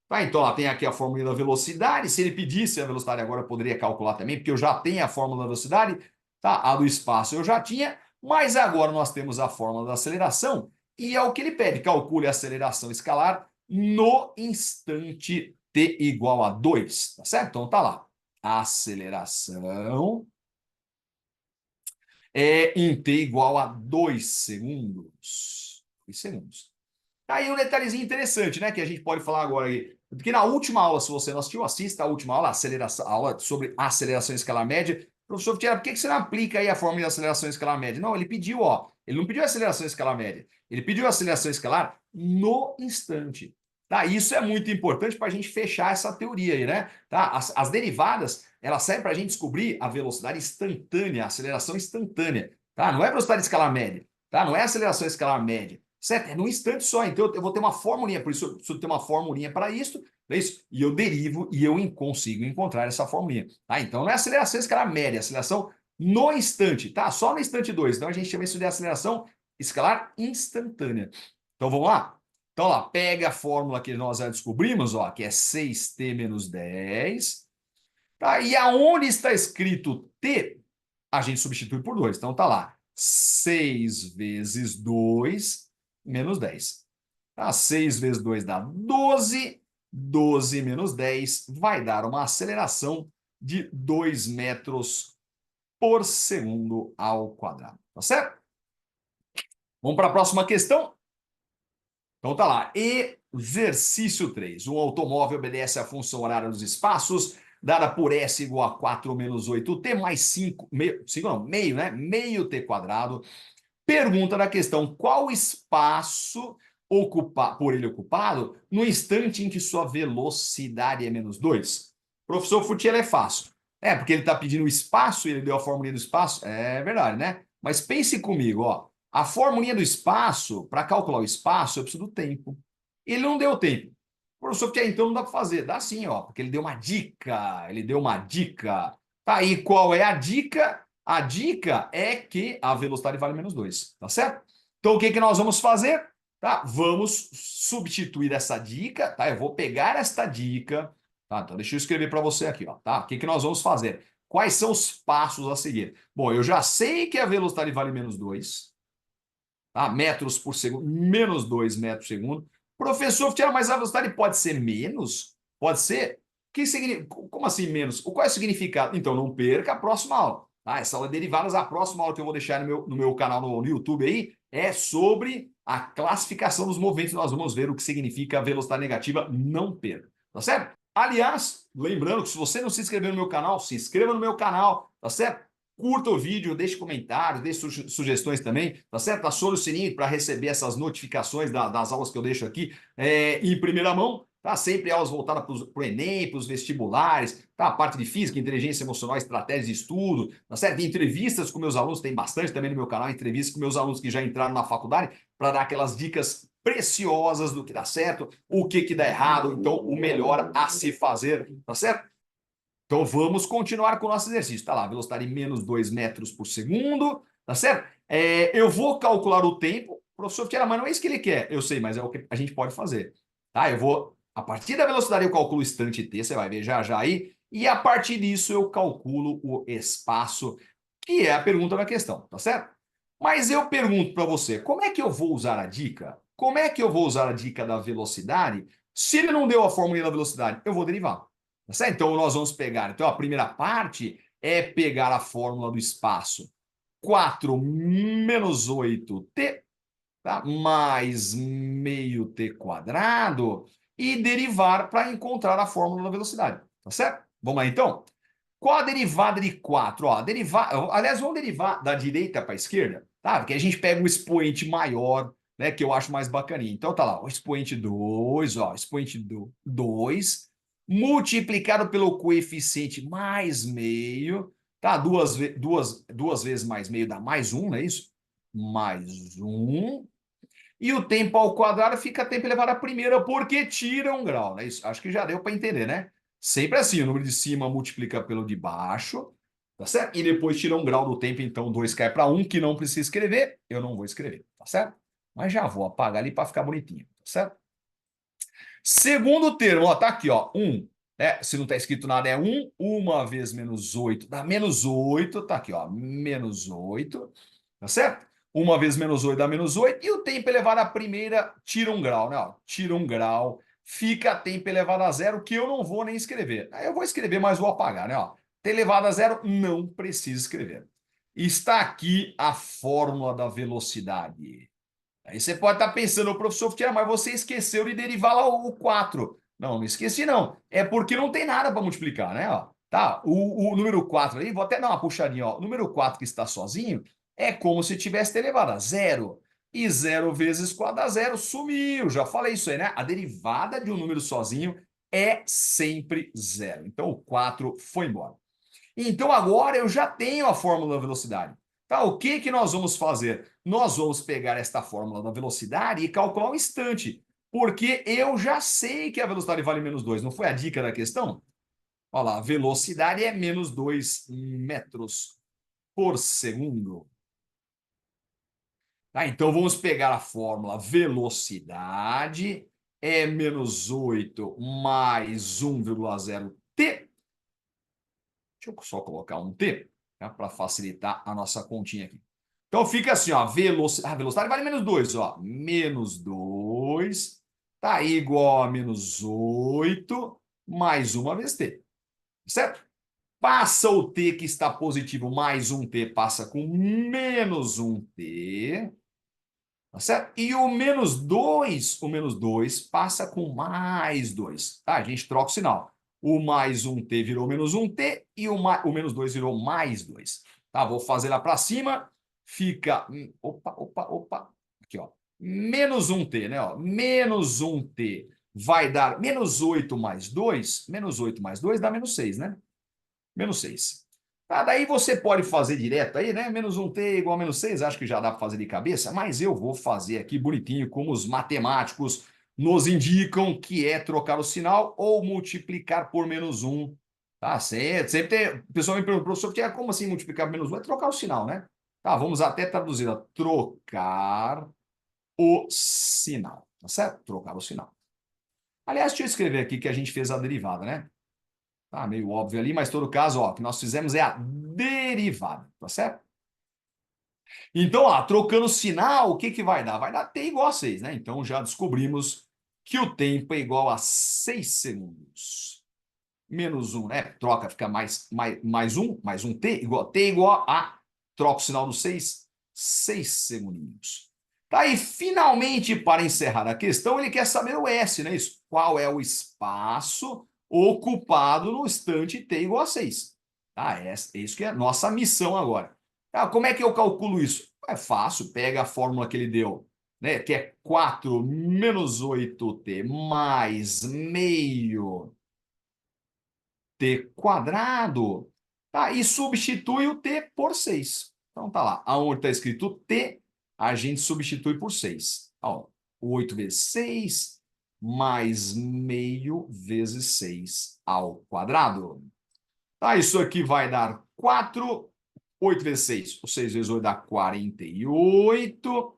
Tá, então, ó, tem aqui a fórmula da velocidade. Se ele pedisse a velocidade agora, eu poderia calcular também, porque eu já tenho a fórmula da velocidade, tá? A do espaço eu já tinha, mas agora nós temos a fórmula da aceleração, e é o que ele pede: calcule a aceleração escalar no instante t igual a 2, tá certo? Então, tá lá. A aceleração em t igual a 2 segundos. 2 segundos. Tá aí um detalhezinho interessante, né? Que a gente pode falar agora aí. Porque na última aula, se você não assistiu, assista a última aula, a aula sobre aceleração escalar média. Professor Vitiera, por que você não aplica aí a fórmula de aceleração escalar média? Não, ele pediu, ó. Ele não pediu aceleração escalar média. Ele pediu aceleração escalar no instante. Tá? Isso é muito importante para a gente fechar essa teoria aí, né? Tá? As derivadas, elas servem para a gente descobrir a velocidade instantânea, a aceleração instantânea. Tá? Não é velocidade escalar média. Tá? Não é aceleração escalar média. Certo? É num instante só. Então eu vou ter uma formulinha, por isso eu preciso ter uma formulinha para isso, é isso? E eu derivo e eu consigo encontrar essa formulinha. Tá? Então não é aceleração escalar média, é aceleração no instante, tá? Só no instante 2. Então a gente chama isso de aceleração escalar instantânea. Então vamos lá? Então lá, pega a fórmula que nós já descobrimos, ó, que é 6t menos 10. Tá? E aonde está escrito t, a gente substitui por 2. Então tá lá, 6 vezes 2 menos 10. Tá? 6 vezes 2 dá 12. 12 menos 10 vai dar uma aceleração de 2 metros por segundo ao quadrado. Tá certo? Vamos para a próxima questão? Então tá lá. Exercício 3. Um automóvel obedece à função horária dos espaços, dada por S igual a 4 menos 8t mais 5, meio, né? Meio t quadrado. Pergunta da questão: qual espaço por ele ocupado no instante em que sua velocidade é menos 2? Professor Futiel, é fácil. É, porque ele está pedindo o espaço e ele deu a formulinha do espaço. É verdade, né? Mas pense comigo, ó. A formulinha do espaço, para calcular o espaço, eu preciso do tempo. Ele não deu tempo. Professor Futiel, então não dá para fazer. Dá sim, ó, porque ele deu uma dica. Ele deu uma dica. Tá aí, qual é a dica? A dica é que a velocidade vale menos 2, tá certo? Então, o que que nós vamos fazer? Tá? Vamos substituir essa dica, tá? Eu vou pegar esta dica, tá? Então, deixa eu escrever para você aqui, ó, tá? O que que nós vamos fazer? Quais são os passos a seguir? Bom, eu já sei que a velocidade vale menos 2, tá? Metros por segundo, menos 2 metros por segundo. Professor, mas a velocidade pode ser menos? Pode ser? Que significa, como assim menos? Qual é o significado? Então, não perca a próxima aula. Tá? Essa aula de derivadas, a próxima aula que eu vou deixar no meu canal no YouTube aí, é sobre a classificação dos movimentos. Nós vamos ver o que significa velocidade negativa, não perca. Tá certo? Aliás, lembrando que se você não se inscreveu no meu canal, se inscreva no meu canal, tá certo? Curta o vídeo, deixe comentários, deixe sugestões também, tá certo? Acione o sininho para receber essas notificações das aulas que eu deixo aqui em primeira mão, tá? Sempre aulas voltadas para o Enem, para os vestibulares, tá? A parte de física, inteligência emocional, estratégias de estudo, tá certo? Entrevistas com meus alunos, tem bastante também no meu canal, entrevistas com meus alunos que já entraram na faculdade, para dar aquelas dicas preciosas do que dá certo, o que que dá errado, então o melhor a se fazer, tá certo? Então vamos continuar com o nosso exercício. Tá lá, velocidade menos 2 metros por segundo, tá certo? Eu vou calcular o tempo. Professor Fiera, mas não é isso que ele quer. Eu sei, mas é o que a gente pode fazer. Tá? Eu vou, a partir da velocidade eu calculo o instante t, você vai ver já já aí, e a partir disso eu calculo o espaço, que é a pergunta da questão, tá certo? Mas eu pergunto para você, como é que eu vou usar a dica? Como é que eu vou usar a dica da velocidade se ele não deu a fórmula da velocidade? Eu vou derivar. Tá certo? Então, nós vamos pegar. Então, a primeira parte é pegar a fórmula do espaço 4 menos 8t, tá? Mais meio t quadrado e derivar para encontrar a fórmula da velocidade. Tá certo? Vamos lá, então. Qual a derivada de 4? Ó, aliás, vamos derivar da direita para a esquerda, tá? Porque a gente pega um expoente maior, né, que eu acho mais bacaninha. Então tá lá, o expoente 2, ó, expoente 2 multiplicado pelo coeficiente mais meio, tá? Duas vezes mais meio dá mais 1, não é isso? Mais 1. E o tempo ao quadrado fica tempo elevado à primeira, porque tira um grau, né? Isso, acho que já deu para entender, né? Sempre assim, o número de cima multiplica pelo de baixo, tá certo? E depois tira um grau do tempo, então 2 cai para 1, que não precisa escrever, eu não vou escrever, tá certo? Mas já vou apagar ali para ficar bonitinho, tá certo? Segundo termo, ó, tá aqui, ó, 1. Né? Se não está escrito nada, é 1. 1 vezes menos 8 dá menos 8, tá aqui, ó, menos 8, tá certo? 1 vezes menos 8 dá menos 8, e o tempo elevado à primeira tira um grau, né? Ó, tira um grau, fica tempo elevado a zero, que eu não vou nem escrever. Aí eu vou escrever, mas vou apagar, né? Ó, t elevado a zero, não precisa escrever. Está aqui a fórmula da velocidade. Aí você pode estar pensando, professor, mas você esqueceu de derivar lá o 4. Não, não esqueci não. É porque não tem nada para multiplicar, né? Ó, tá, o número 4 aí, vou até dar uma puxadinha, ó. O número 4 que está sozinho é como se tivesse elevado a zero. E 0 vezes 4 dá zero, sumiu. Já falei isso aí, né? A derivada de um número sozinho é sempre zero. Então o 4 foi embora. Então agora eu já tenho a fórmula da velocidade. Tá, o que que nós vamos fazer? Nós vamos pegar esta fórmula da velocidade e calcular o instante, porque eu já sei que a velocidade vale menos 2. Não foi a dica da questão? Olha lá, velocidade é menos 2 metros por segundo. Tá, então vamos pegar a fórmula velocidade é menos 8 mais 1,0t. Deixa eu só colocar um t, tá, para facilitar a nossa continha aqui. Então fica assim, ó, velocidade vale menos 2, ó. Menos 2 tá igual a menos 8 mais uma vez t, certo? Passa o t que está positivo, mais um t passa com menos um t, tá certo? E o menos 2 passa com mais 2, tá? A gente troca o sinal. O mais um t virou menos um t e o menos 2 virou mais 2. Tá, vou fazer lá para cima. Fica, opa. Aqui, ó. Menos um t, né? Ó. Menos um t vai dar menos 8 mais 2. Menos 8 mais 2 dá menos 6, né? Menos 6. Tá, daí você pode fazer direto aí, né? Menos um t igual a menos 6, acho que já dá para fazer de cabeça, mas eu vou fazer aqui bonitinho, como os matemáticos nos indicam, que é trocar o sinal ou multiplicar por menos 1. Tá certo? Sempre tem. O pessoal me pergunta, professor, como assim multiplicar por menos 1? É trocar o sinal, né? Tá, vamos até traduzir, ó, trocar o sinal, tá certo? Trocar o sinal. Aliás, deixa eu escrever aqui que a gente fez a derivada, né? Tá meio óbvio ali, mas em todo caso, ó, o que nós fizemos é a derivada, tá certo? Então, ó, trocando o sinal, o que que vai dar? Vai dar t igual a 6, né? Então, já descobrimos que o tempo é igual a 6 segundos. Menos 1, né? Troca, fica mais um t igual a, troca o sinal do 6 segundinhos. Tá, e finalmente, para encerrar a questão, ele quer saber o S, né? Isso. Qual é o espaço ocupado no instante t igual a 6? Tá, é isso que é a nossa missão agora. Tá, como é que eu calculo isso? É fácil, pega a fórmula que ele deu, né? Que é 4 menos 8t mais meio t quadrado, tá? E substitui o t por 6. Então tá lá, aonde está escrito t, a gente substitui por 6. Ó, 8 vezes 6 mais meio vezes 6 ao quadrado. Tá, isso aqui vai dar 4, 8 vezes 6, o 6 vezes 8 dá 48,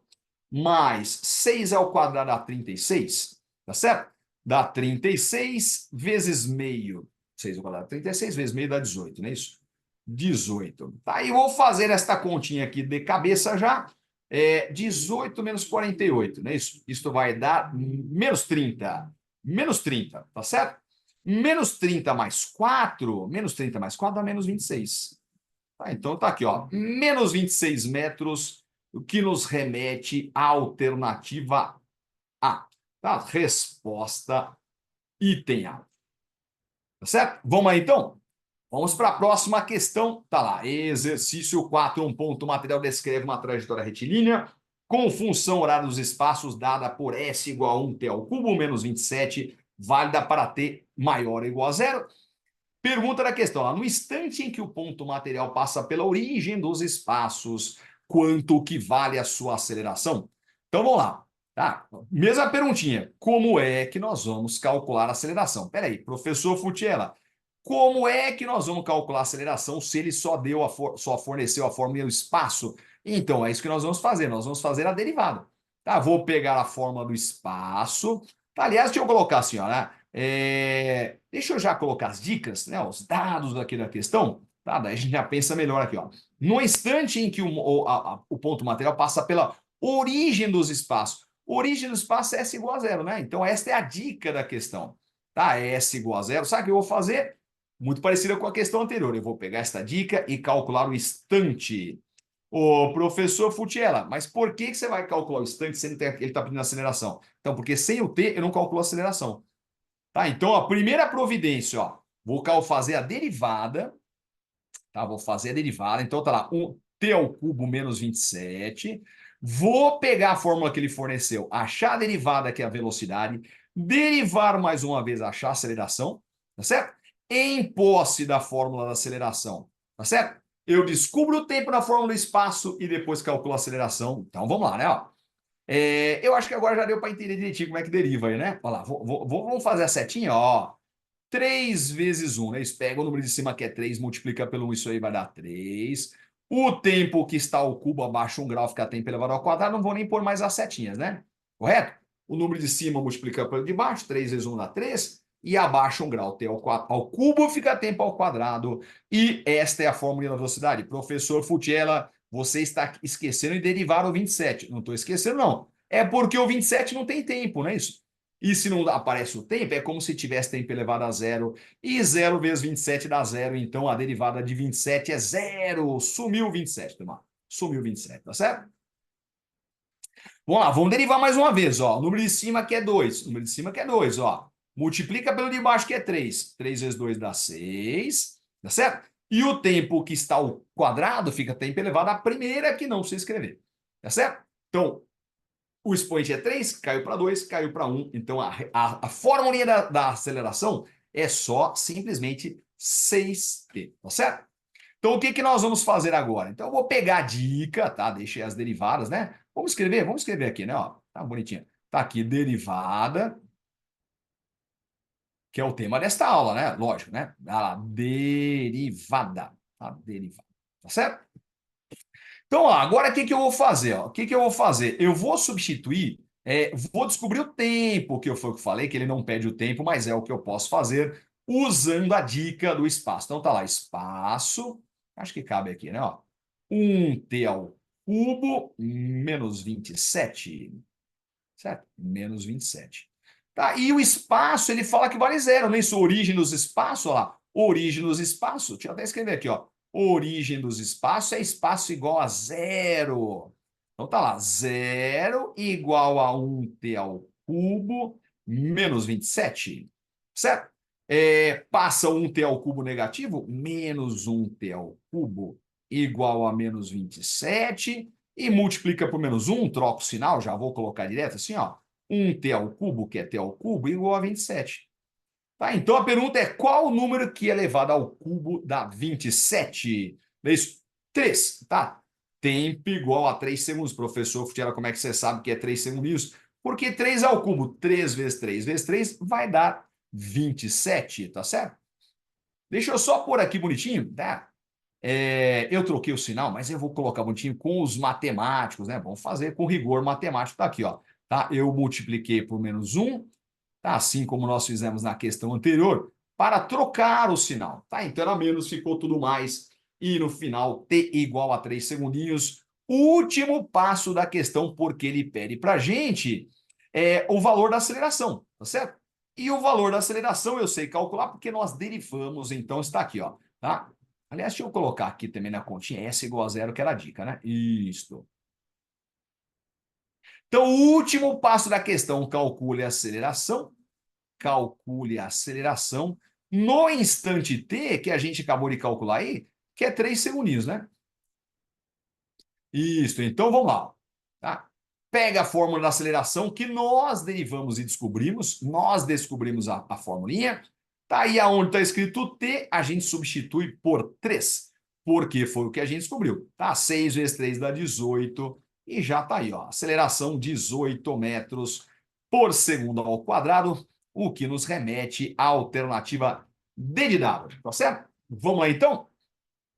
mais 6 ao quadrado dá 36, tá certo? Dá 36 vezes meio. 6 ao quadrado dá 36 vezes meio dá 18, não é isso? 18. Tá, e vou fazer esta continha aqui de cabeça já. 18 menos 48, não é isso? Isto vai dar menos 30. Menos 30, tá certo? Menos 30 mais 4, menos 30 mais 4 dá menos 26. Tá, então tá aqui, ó, menos 26 metros, o que nos remete à alternativa A. Tá? Resposta item A. Tá certo? Vamos aí então? Vamos para a próxima questão. Tá lá, exercício 4, um ponto material descreve uma trajetória retilínea com função horária dos espaços dada por S igual a 1t ao cubo menos 27, válida para t maior ou igual a zero. Pergunta da questão, ó, no instante em que o ponto material passa pela origem dos espaços, quanto que vale a sua aceleração? Então vamos lá, tá? Mesma perguntinha, como é que nós vamos calcular a aceleração? Peraí, professor Futiela, como é que nós vamos calcular a aceleração se ele só forneceu a fórmula e o espaço? Então é isso que nós vamos fazer a derivada. Tá? Vou pegar a fórmula do espaço, tá? Aliás, deixa eu colocar assim, ó, né? Deixa eu já colocar as dicas, né, os dados aqui da questão, tá? Daí a gente já pensa melhor aqui, ó. No instante em que o ponto material passa pela origem dos espaços, origem do espaço é S igual a zero, né? Então esta é a dica da questão, tá? S igual a zero. Sabe o que eu vou fazer? Muito parecida com a questão anterior. Eu vou pegar esta dica e calcular o instante. Ô, professor Futiela, mas por que você vai calcular o instante se ele está pedindo aceleração? Então, porque sem o t eu não calculo a aceleração. Tá, então a primeira providência, ó, vou fazer a derivada, tá? Vou fazer a derivada, então tá lá, um t ao cubo menos 27. Vou pegar a fórmula que ele forneceu, achar a derivada, que é a velocidade, derivar mais uma vez, achar a aceleração, tá certo? Em posse da fórmula da aceleração, tá certo? Eu descubro o tempo na fórmula do espaço e depois calculo a aceleração. Então vamos lá, né? Ó. Eu acho que agora já deu para entender direitinho como é que deriva aí, né? Olha lá, vamos fazer a setinha, ó. 3 vezes 1, né? Isso pega o número de cima que é 3, multiplica pelo 1, isso aí vai dar 3. O tempo que está ao cubo abaixo 1 grau fica tempo elevado ao quadrado, não vou nem pôr mais as setinhas, né? Correto? O número de cima multiplica pelo de baixo, 3 vezes 1 dá 3. E abaixo 1 grau, t ao cubo fica tempo ao quadrado. E esta é a fórmula da velocidade. Professor Futiela, você está esquecendo de derivar o 27. Não estou esquecendo, não. É porque o 27 não tem tempo, não é isso? E se não aparece o tempo, é como se tivesse tempo elevado a zero. E 0 vezes 27 dá zero. Então a derivada de 27 é zero. Sumiu o 27, turma. Sumiu o 27, tá certo? Vamos lá, vamos derivar mais uma vez. Ó. O número de cima que é 2. O número de cima que é 2. Ó. Multiplica pelo de baixo que é 3. 3 vezes 2 dá 6. Tá certo? E o tempo que está ao quadrado fica tempo elevado à primeira que não precisa escrever. Tá certo? Então, o expoente é 3, caiu para 2, caiu para 1. Então, a fórmula da aceleração é só simplesmente 6t, tá certo? Então, o que, que nós vamos fazer agora? Então, eu vou pegar a dica, tá? Deixei as derivadas, né? Vamos escrever aqui, né? Ó, tá bonitinho. Tá aqui, derivada, que é o tema desta aula, né? Lógico, né? Derivada, tá? Derivada, tá certo? Então, ó, agora o que que eu vou fazer? Ó? O que que eu vou fazer? Eu vou substituir, vou descobrir o tempo, que foi o que eu falei, que ele não pede o tempo, mas é o que eu posso fazer usando a dica do espaço. Então tá lá, espaço, acho que cabe aqui, né? Ó, 1t ao cubo menos 27, certo? Menos 27. Tá, e o espaço, ele fala que vale zero, né? Isso, origem dos espaços, ó lá. Origem dos espaços, deixa eu até escrever aqui, ó. Origem dos espaços é espaço igual a zero. Então tá lá, zero igual a 1t ao cubo menos 27, certo? Passa 1t ao cubo negativo, menos 1t ao cubo igual a menos 27, e multiplica por menos 1, troca o sinal, já vou colocar direto assim, ó. 1t ao cubo, que é t ao cubo, igual a 27. Tá? Então a pergunta é: qual o número que é elevado ao cubo da 27? É isso? 3, tá? Tempo igual a 3 segundos. Professor Futiara, como é que você sabe que é 3 segundinhos? Porque 3 ao cubo, 3 vezes 3 vezes 3 vai dar 27, tá certo? Deixa eu só pôr aqui bonitinho, tá? Eu troquei o sinal, mas eu vou colocar bonitinho com os matemáticos, né? Vamos fazer com rigor matemático. Tá aqui, ó. Tá? Eu multipliquei por menos 1, tá? Assim como nós fizemos na questão anterior, para trocar o sinal. Tá? Então era menos, ficou tudo mais. E no final, t igual a 3 segundinhos. Último passo da questão, porque ele pede para a gente o valor da aceleração, tá certo? E o valor da aceleração eu sei calcular porque nós derivamos, então está aqui, ó. Tá? Aliás, deixa eu colocar aqui também na continha S igual a zero, que era a dica, né? Isto. Então, o último passo da questão, calcule a aceleração. Calcule a aceleração no instante t, que a gente acabou de calcular aí, que é 3 segundinhos, né? Isso, então vamos lá. Tá? Pega a fórmula da aceleração que nós derivamos e descobrimos, nós descobrimos a formulinha. Tá aí aonde está escrito t, a gente substitui por 3, porque foi o que a gente descobriu. Tá? 6 vezes 3 dá 18 e já tá aí, ó. Aceleração 18 metros por segundo ao quadrado, o que nos remete à alternativa D de dado, tá certo? Vamos lá então?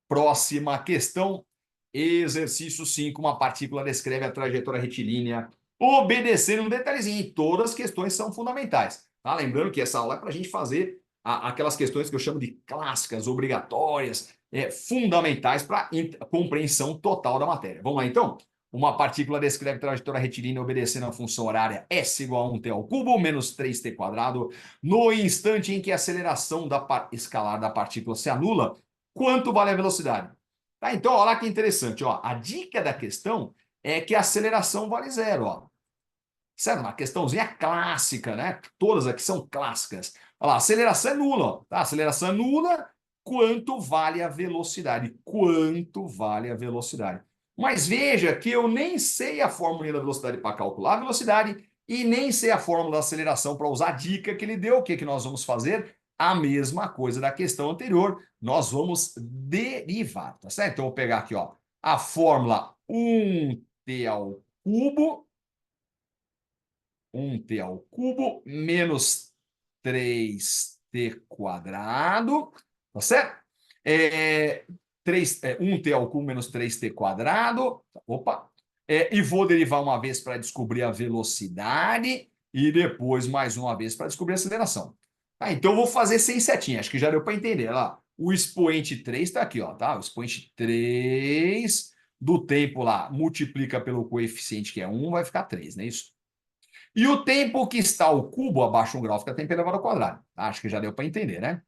Próxima questão. Exercício 5, uma partícula descreve a trajetória retilínea obedecendo um detalhezinho. Todas as questões são fundamentais. Tá? Lembrando que essa aula é para a gente fazer aquelas questões que eu chamo de clássicas, obrigatórias, fundamentais para a compreensão total da matéria. Vamos lá, então? Uma partícula descreve trajetória retilínea obedecendo a função horária S igual a 1t ao cubo menos 3t quadrado. No instante em que a aceleração escalar da partícula se anula, quanto vale a velocidade? Tá, então, olha lá que interessante. Ó. A dica da questão é que a aceleração vale zero. Ó. Certo? Uma questãozinha clássica, né? Todas aqui são clássicas. Olha lá, aceleração é nula. Ó. Tá? Aceleração é nula. Quanto vale a velocidade? Quanto vale a velocidade? Mas veja que eu nem sei a fórmula da velocidade para calcular a velocidade e nem sei a fórmula da aceleração para usar a dica que ele deu. O que, que nós vamos fazer? A mesma coisa da questão anterior. Nós vamos derivar, tá certo? Então, eu vou pegar aqui, ó, a fórmula 1t ao cubo 1t ao cubo menos 3t quadrado, tá certo? 1t ao cubo menos 3t quadrado, opa, e vou derivar uma vez para descobrir a velocidade e depois mais uma vez para descobrir a aceleração. Então eu vou fazer sem setinha, acho que já deu para entender. Olha lá, o expoente 3 está aqui, ó, tá? O expoente 3 do tempo lá, multiplica pelo coeficiente que é 1, vai ficar 3, não é isso? E o tempo que está o cubo abaixo de um grau fica tempo elevado ao quadrado. Acho que já deu para entender, né?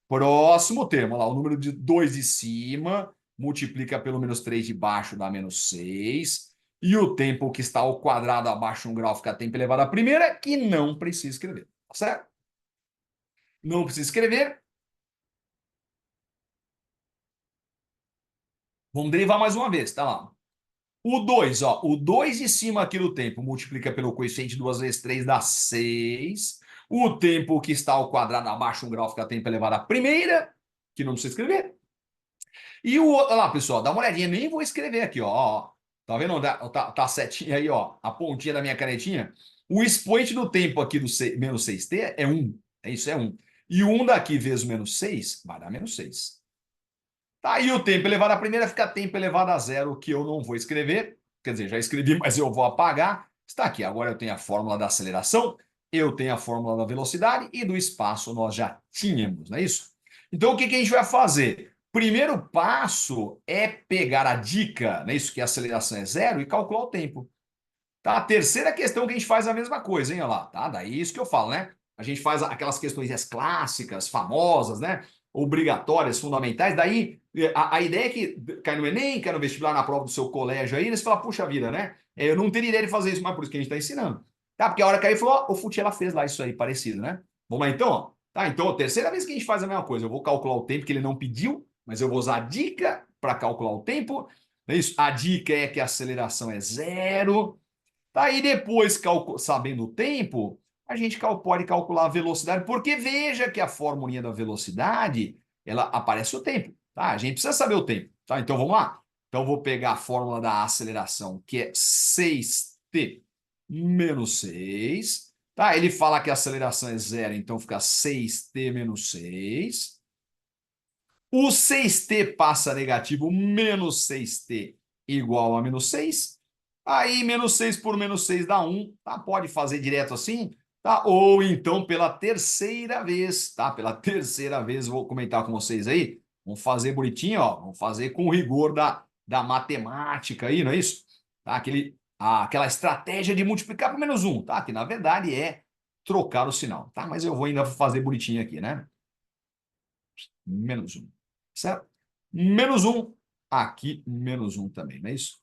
Próximo termo, lá, o número de 2 de cima multiplica pelo menos 3 de baixo dá menos 6. E o tempo que está ao quadrado abaixo de um grau fica tempo elevado à primeira, que não precisa escrever. Tá certo? Não precisa escrever. Vamos derivar mais uma vez, tá lá. O 2, ó, o 2 de cima aqui do tempo multiplica pelo coeficiente 2 vezes 3 dá 6. O tempo que está ao quadrado abaixo de um grau fica tempo elevado à primeira, que não precisa escrever. E o outro, olha lá, pessoal, dá uma olhadinha, nem vou escrever aqui, ó. Tá vendo? Tá a setinha aí, ó, a pontinha da minha canetinha. O expoente do tempo aqui do menos 6t é 1. É isso, é 1. E o 1 daqui vezes o menos 6 vai dar menos 6. Tá aí o tempo elevado à primeira, fica tempo elevado a zero, que eu não vou escrever. Quer dizer, já escrevi, mas eu vou apagar. Está aqui. Agora eu tenho a fórmula da aceleração, eu tenho a fórmula da velocidade e do espaço nós já tínhamos, não é isso? Então o que a gente vai fazer? Primeiro passo é pegar a dica, não é isso? Que a aceleração é zero e calcular o tempo. Tá? A terceira questão que a gente faz a mesma coisa, hein? Olha lá, tá? Daí isso que eu falo, né? A gente faz aquelas questões clássicas, famosas, né? Obrigatórias, fundamentais. Daí a ideia é que cai no Enem, cai no vestibular, na prova do seu colégio aí, eles falam, puxa vida, né? Eu não teria ideia de fazer isso, mas por isso que a gente está ensinando. Tá? Porque a hora que aí falou, ó, o Fute ela fez lá isso aí, parecido, né? Vamos lá então, ó. Tá? Então, a terceira vez que a gente faz a mesma coisa, eu vou calcular o tempo que ele não pediu, mas eu vou usar a dica para calcular o tempo. Não é isso? A dica é que a aceleração é zero. Daí depois, sabendo o tempo, a gente pode calcular a velocidade, porque veja que a formulinha da velocidade, ela aparece o tempo, tá? A gente precisa saber o tempo, tá? Então vamos lá. Então vou pegar a fórmula da aceleração, que é 6t menos 6, tá? Ele fala que a aceleração é zero, então fica 6t menos 6. O 6t passa negativo, menos 6t igual a menos 6. Aí, menos 6 por menos 6 dá 1, tá? Pode fazer direto assim, tá? Ou então pela terceira vez, tá? Pela terceira vez, vou comentar com vocês aí. Vamos fazer bonitinho, ó. Vamos fazer com o rigor da matemática aí, não é isso? Tá? Aquela estratégia de multiplicar por menos 1, tá? Que na verdade é trocar o sinal, tá? Mas eu vou ainda fazer bonitinho aqui, né? Menos 1, certo? Menos 1, aqui menos 1 também, não é isso?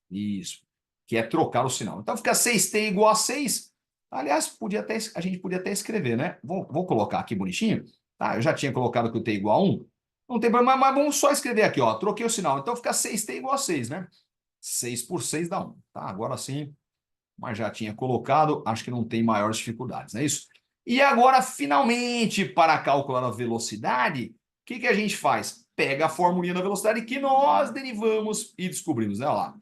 Isso, que é trocar o sinal. Então fica 6t igual a 6. Aliás, a gente podia até escrever, né? Vou colocar aqui bonitinho. Tá? Eu já tinha colocado que o t igual a 1. Não tem problema, mas vamos só escrever aqui, ó. Troquei o sinal. Então fica 6t igual a 6, né? 6 por 6 dá 1. Tá? Agora sim, mas já tinha colocado, acho que não tem maiores dificuldades, não é isso? E agora, finalmente, para calcular a velocidade, o que a gente faz? Pega a formulinha da velocidade que nós derivamos e descobrimos, né? Olha lá.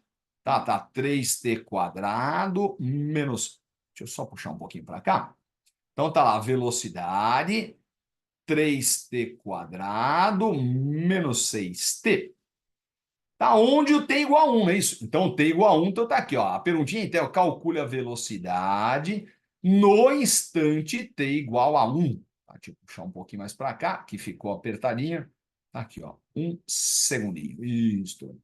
Tá 3t quadrado menos... Deixa eu só puxar um pouquinho para cá. Então tá lá, velocidade, 3t quadrado menos 6t. Tá onde o t igual a 1, não é isso? Então, o t igual a 1, então tá aqui, ó. A perguntinha, então, calcule a velocidade no instante t igual a 1. Tá, deixa eu puxar um pouquinho mais para cá, que ficou apertadinha. Tá aqui, ó. Um segundinho. Isso.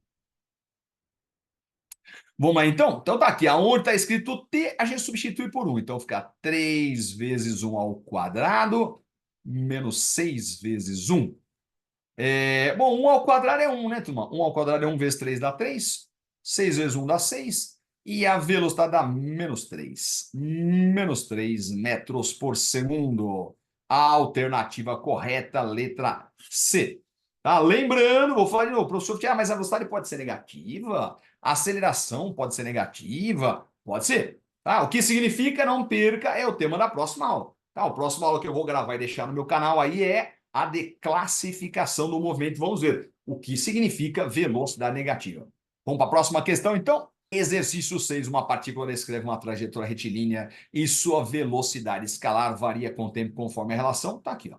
Vamos lá, então? Então tá aqui, aonde está escrito t, a gente substitui por 1. Então fica 3 vezes 1 ao quadrado menos 6 vezes 1. Bom, 1 ao quadrado é 1, né, turma? 1 ao quadrado é 1 vezes 3 dá 3. 6 vezes 1 dá 6. E a velocidade dá menos 3. Menos 3 metros por segundo. A alternativa correta, letra C. Tá? Lembrando, vou falar de novo, professor, mas a velocidade pode ser negativa? A aceleração pode ser negativa? Pode ser. Tá? O que significa, não perca, é o tema da próxima aula. Tá? A próxima aula que eu vou gravar e deixar no meu canal aí é a declassificação do movimento. Vamos ver o que significa velocidade negativa. Vamos para a próxima questão, então? Exercício 6. Uma partícula descreve uma trajetória retilínea e sua velocidade escalar varia com o tempo conforme a relação. Está aqui, ó.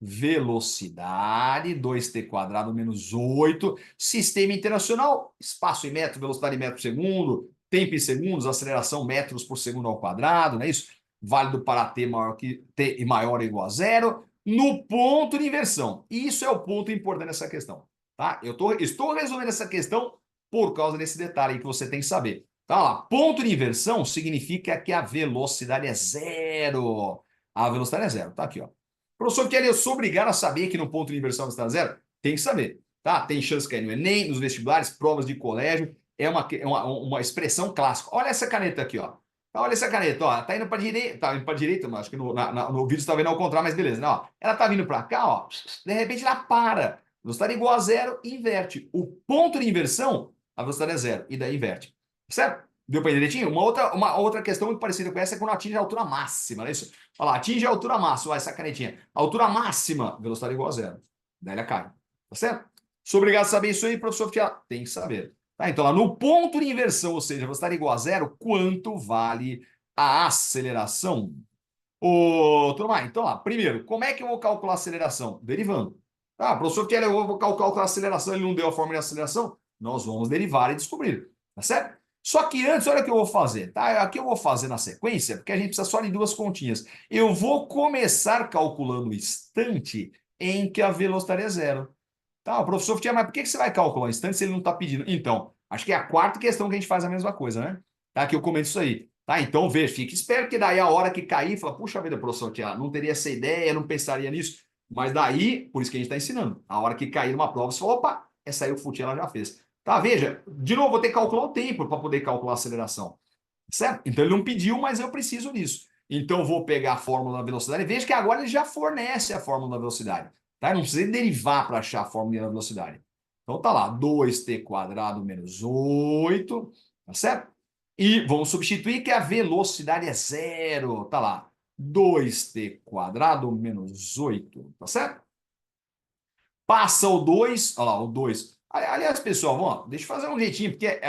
Velocidade, 2t quadrado menos 8. Sistema internacional, espaço em metro, velocidade em metro por segundo, tempo em segundos, aceleração metros por segundo ao quadrado, não é isso? Válido para t maior que t e maior ou igual a zero. No ponto de inversão. Isso é o ponto importante dessa questão. Tá? Estou resolvendo essa questão por causa desse detalhe aí que você tem que saber. Tá lá, ponto de inversão significa que a velocidade é zero. A velocidade é zero, tá aqui, ó. Professor Kelly, eu sou obrigado a saber que no ponto de inversão está zero? Tem que saber, tá? Tem chance de cair no Enem, nos vestibulares, provas de colégio. É uma expressão clássica. Olha essa caneta aqui, ó. Olha essa caneta, ó. Tá indo para direita, tá indo para direita, mas acho que no vídeo está vendo ao contrário, mas beleza, né? Ó, ela tá vindo para cá, ó. De repente ela para. Velocidade igual a zero, inverte. O ponto de inversão, a velocidade é zero, e daí inverte. Certo? Deu para entender direitinho? Uma outra questão muito parecida com essa é quando atinge a altura máxima, não é isso? Olha lá, atinge a altura máxima, olha essa canetinha. A altura máxima, velocidade igual a zero. Daí ela cai. Tá certo? Sou obrigado a saber isso aí, professor Fiat. Tem que saber. Tá, então, lá no ponto de inversão, ou seja, velocidade igual a zero, quanto vale a aceleração? Ô, turma, então lá, primeiro, como é que eu vou calcular a aceleração? Derivando. Ah, professor, quer eu vou calcular a aceleração, ele não deu a fórmula de aceleração? Nós vamos derivar e descobrir, tá certo? Só que antes, olha o que eu vou fazer, tá? Aqui eu vou fazer na sequência, porque a gente precisa só de duas continhas. Eu vou começar calculando o instante em que a velocidade é zero. Tá, o professor Futier, mas por que você vai calcular o instante se ele não está pedindo? Então, acho que é a quarta questão que a gente faz a mesma coisa, né? Tá, que eu comento isso aí. Tá, então veja, fique esperto que daí a hora que cair, fala, puxa vida, professor Futier, não teria essa ideia, não pensaria nisso. Mas daí, por isso que a gente está ensinando. A hora que cair uma prova, você fala, opa, essa aí o Futier ela já fez. Tá, veja, de novo, vou ter que calcular o tempo para poder calcular a aceleração. Certo? Então ele não pediu, mas eu preciso disso. Então eu vou pegar a fórmula da velocidade. Veja que agora ele já fornece a fórmula da velocidade. Tá? Eu não precisa derivar para achar a fórmula da velocidade. Então tá lá, 2t quadrado menos 8, tá certo? E vamos substituir que a velocidade é zero. Tá lá, 2t quadrado menos 8, tá certo? Passa o 2, olha lá, o 2. Aliás, pessoal, vamos, deixa eu fazer um jeitinho, porque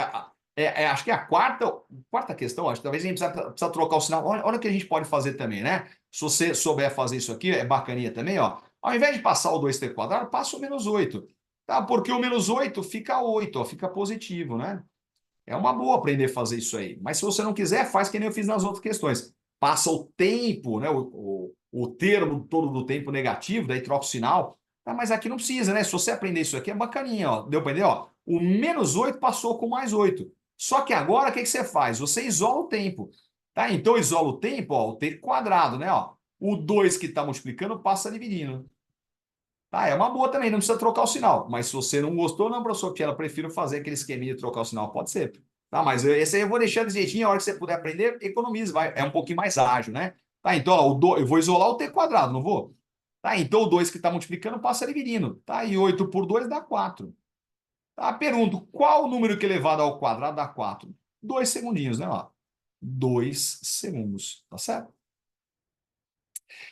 acho que é a quarta questão, acho que talvez a gente precisa trocar o sinal. Olha o que a gente pode fazer também, né? Se você souber fazer isso aqui, é bacaninha também, ó. Ao invés de passar o 2t quadrado, passa o menos 8. Tá? Porque o menos 8 fica 8, ó, fica positivo, né? É uma boa aprender a fazer isso aí. Mas se você não quiser, faz que nem eu fiz nas outras questões. Passa o tempo, né? O termo todo do tempo negativo, daí troca o sinal. Ah, mas aqui não precisa, né? Se você aprender isso aqui, é bacaninha, ó. Deu para entender? Ó, o menos 8 passou com mais 8. Só que agora, o que você faz? Você isola o tempo. Tá? Então, isola o tempo, ó, o t quadrado, né? Ó, o 2 que está multiplicando passa dividindo. Tá, é uma boa também, não precisa trocar o sinal. Mas se você não gostou, não, professor, que ela prefiro fazer aquele esqueminha de trocar o sinal, pode ser. Tá, mas esse aí eu vou deixar de jeitinho, a hora que você puder aprender, economize, vai. É um pouquinho mais ágil, né? Tá, então, ó, eu vou isolar o t quadrado, não vou? Tá, então o 2 que está multiplicando passa dividindo. Tá, e 8 por 2 dá 4. Tá, pergunto, qual o número que elevado ao quadrado dá 4? 2 segundinhos, né? Ó, 2 segundos, tá certo?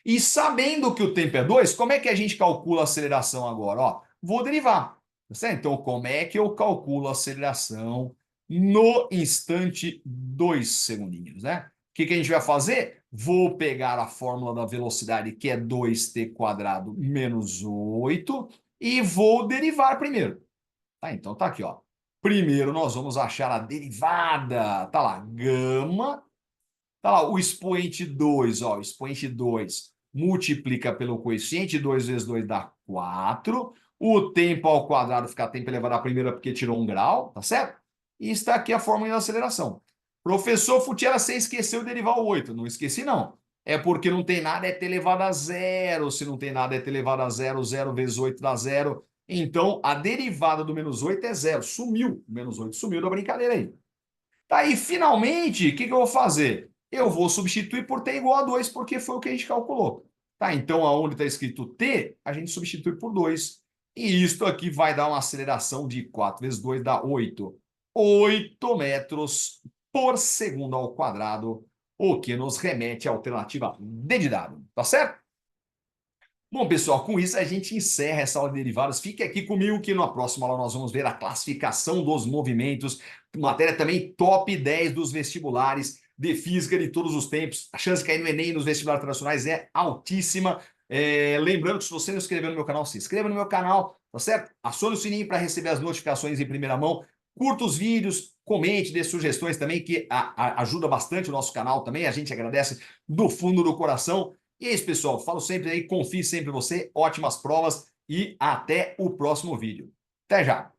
E sabendo que o tempo é 2, como é que a gente calcula a aceleração agora? Ó, vou derivar. Tá certo? Então, como é que eu calculo a aceleração no instante 2 segundinhos, né? O que a gente vai fazer? Vou pegar a fórmula da velocidade, que é 2t quadrado menos 8, e vou derivar primeiro. Tá, então tá aqui, ó. Primeiro nós vamos achar a derivada. Tá lá, gama. Tá lá, o expoente 2, ó, o expoente 2 multiplica pelo coeficiente, 2 vezes 2 dá 4. O tempo ao quadrado fica tempo elevado à primeira porque tirou 1 grau, tá certo? E está aqui a fórmula de aceleração. Professor Futiera, você esqueceu de derivar o 8. Não esqueci, não. É porque não tem nada, é t elevado a zero. Se não tem nada, é t elevado a zero. 0 vezes 8 dá zero. Então, a derivada do menos 8 é zero. Sumiu. O menos 8 sumiu da brincadeira aí. Tá aí, finalmente, o que eu vou fazer? Eu vou substituir por t igual a 2, porque foi o que a gente calculou. Tá, então, aonde está escrito t, a gente substitui por 2. E isto aqui vai dar uma aceleração de 4 vezes 2 dá 8. 8 metros por segundo ao quadrado, o que nos remete à alternativa D de dado. Tá certo? Bom, pessoal, com isso a gente encerra essa aula de derivadas. Fique aqui comigo que na próxima aula nós vamos ver a classificação dos movimentos, matéria também top 10 dos vestibulares de física de todos os tempos. A chance de cair no Enem e nos vestibulares internacionais é altíssima. Lembrando que se você não se inscreveu no meu canal, se inscreva no meu canal, tá certo? Acione o sininho para receber as notificações em primeira mão. Curta os vídeos, comente, dê sugestões também, que ajuda bastante o nosso canal também. A gente agradece do fundo do coração. E é isso, pessoal. Falo sempre aí, confie sempre em você, ótimas provas e até o próximo vídeo. Até já!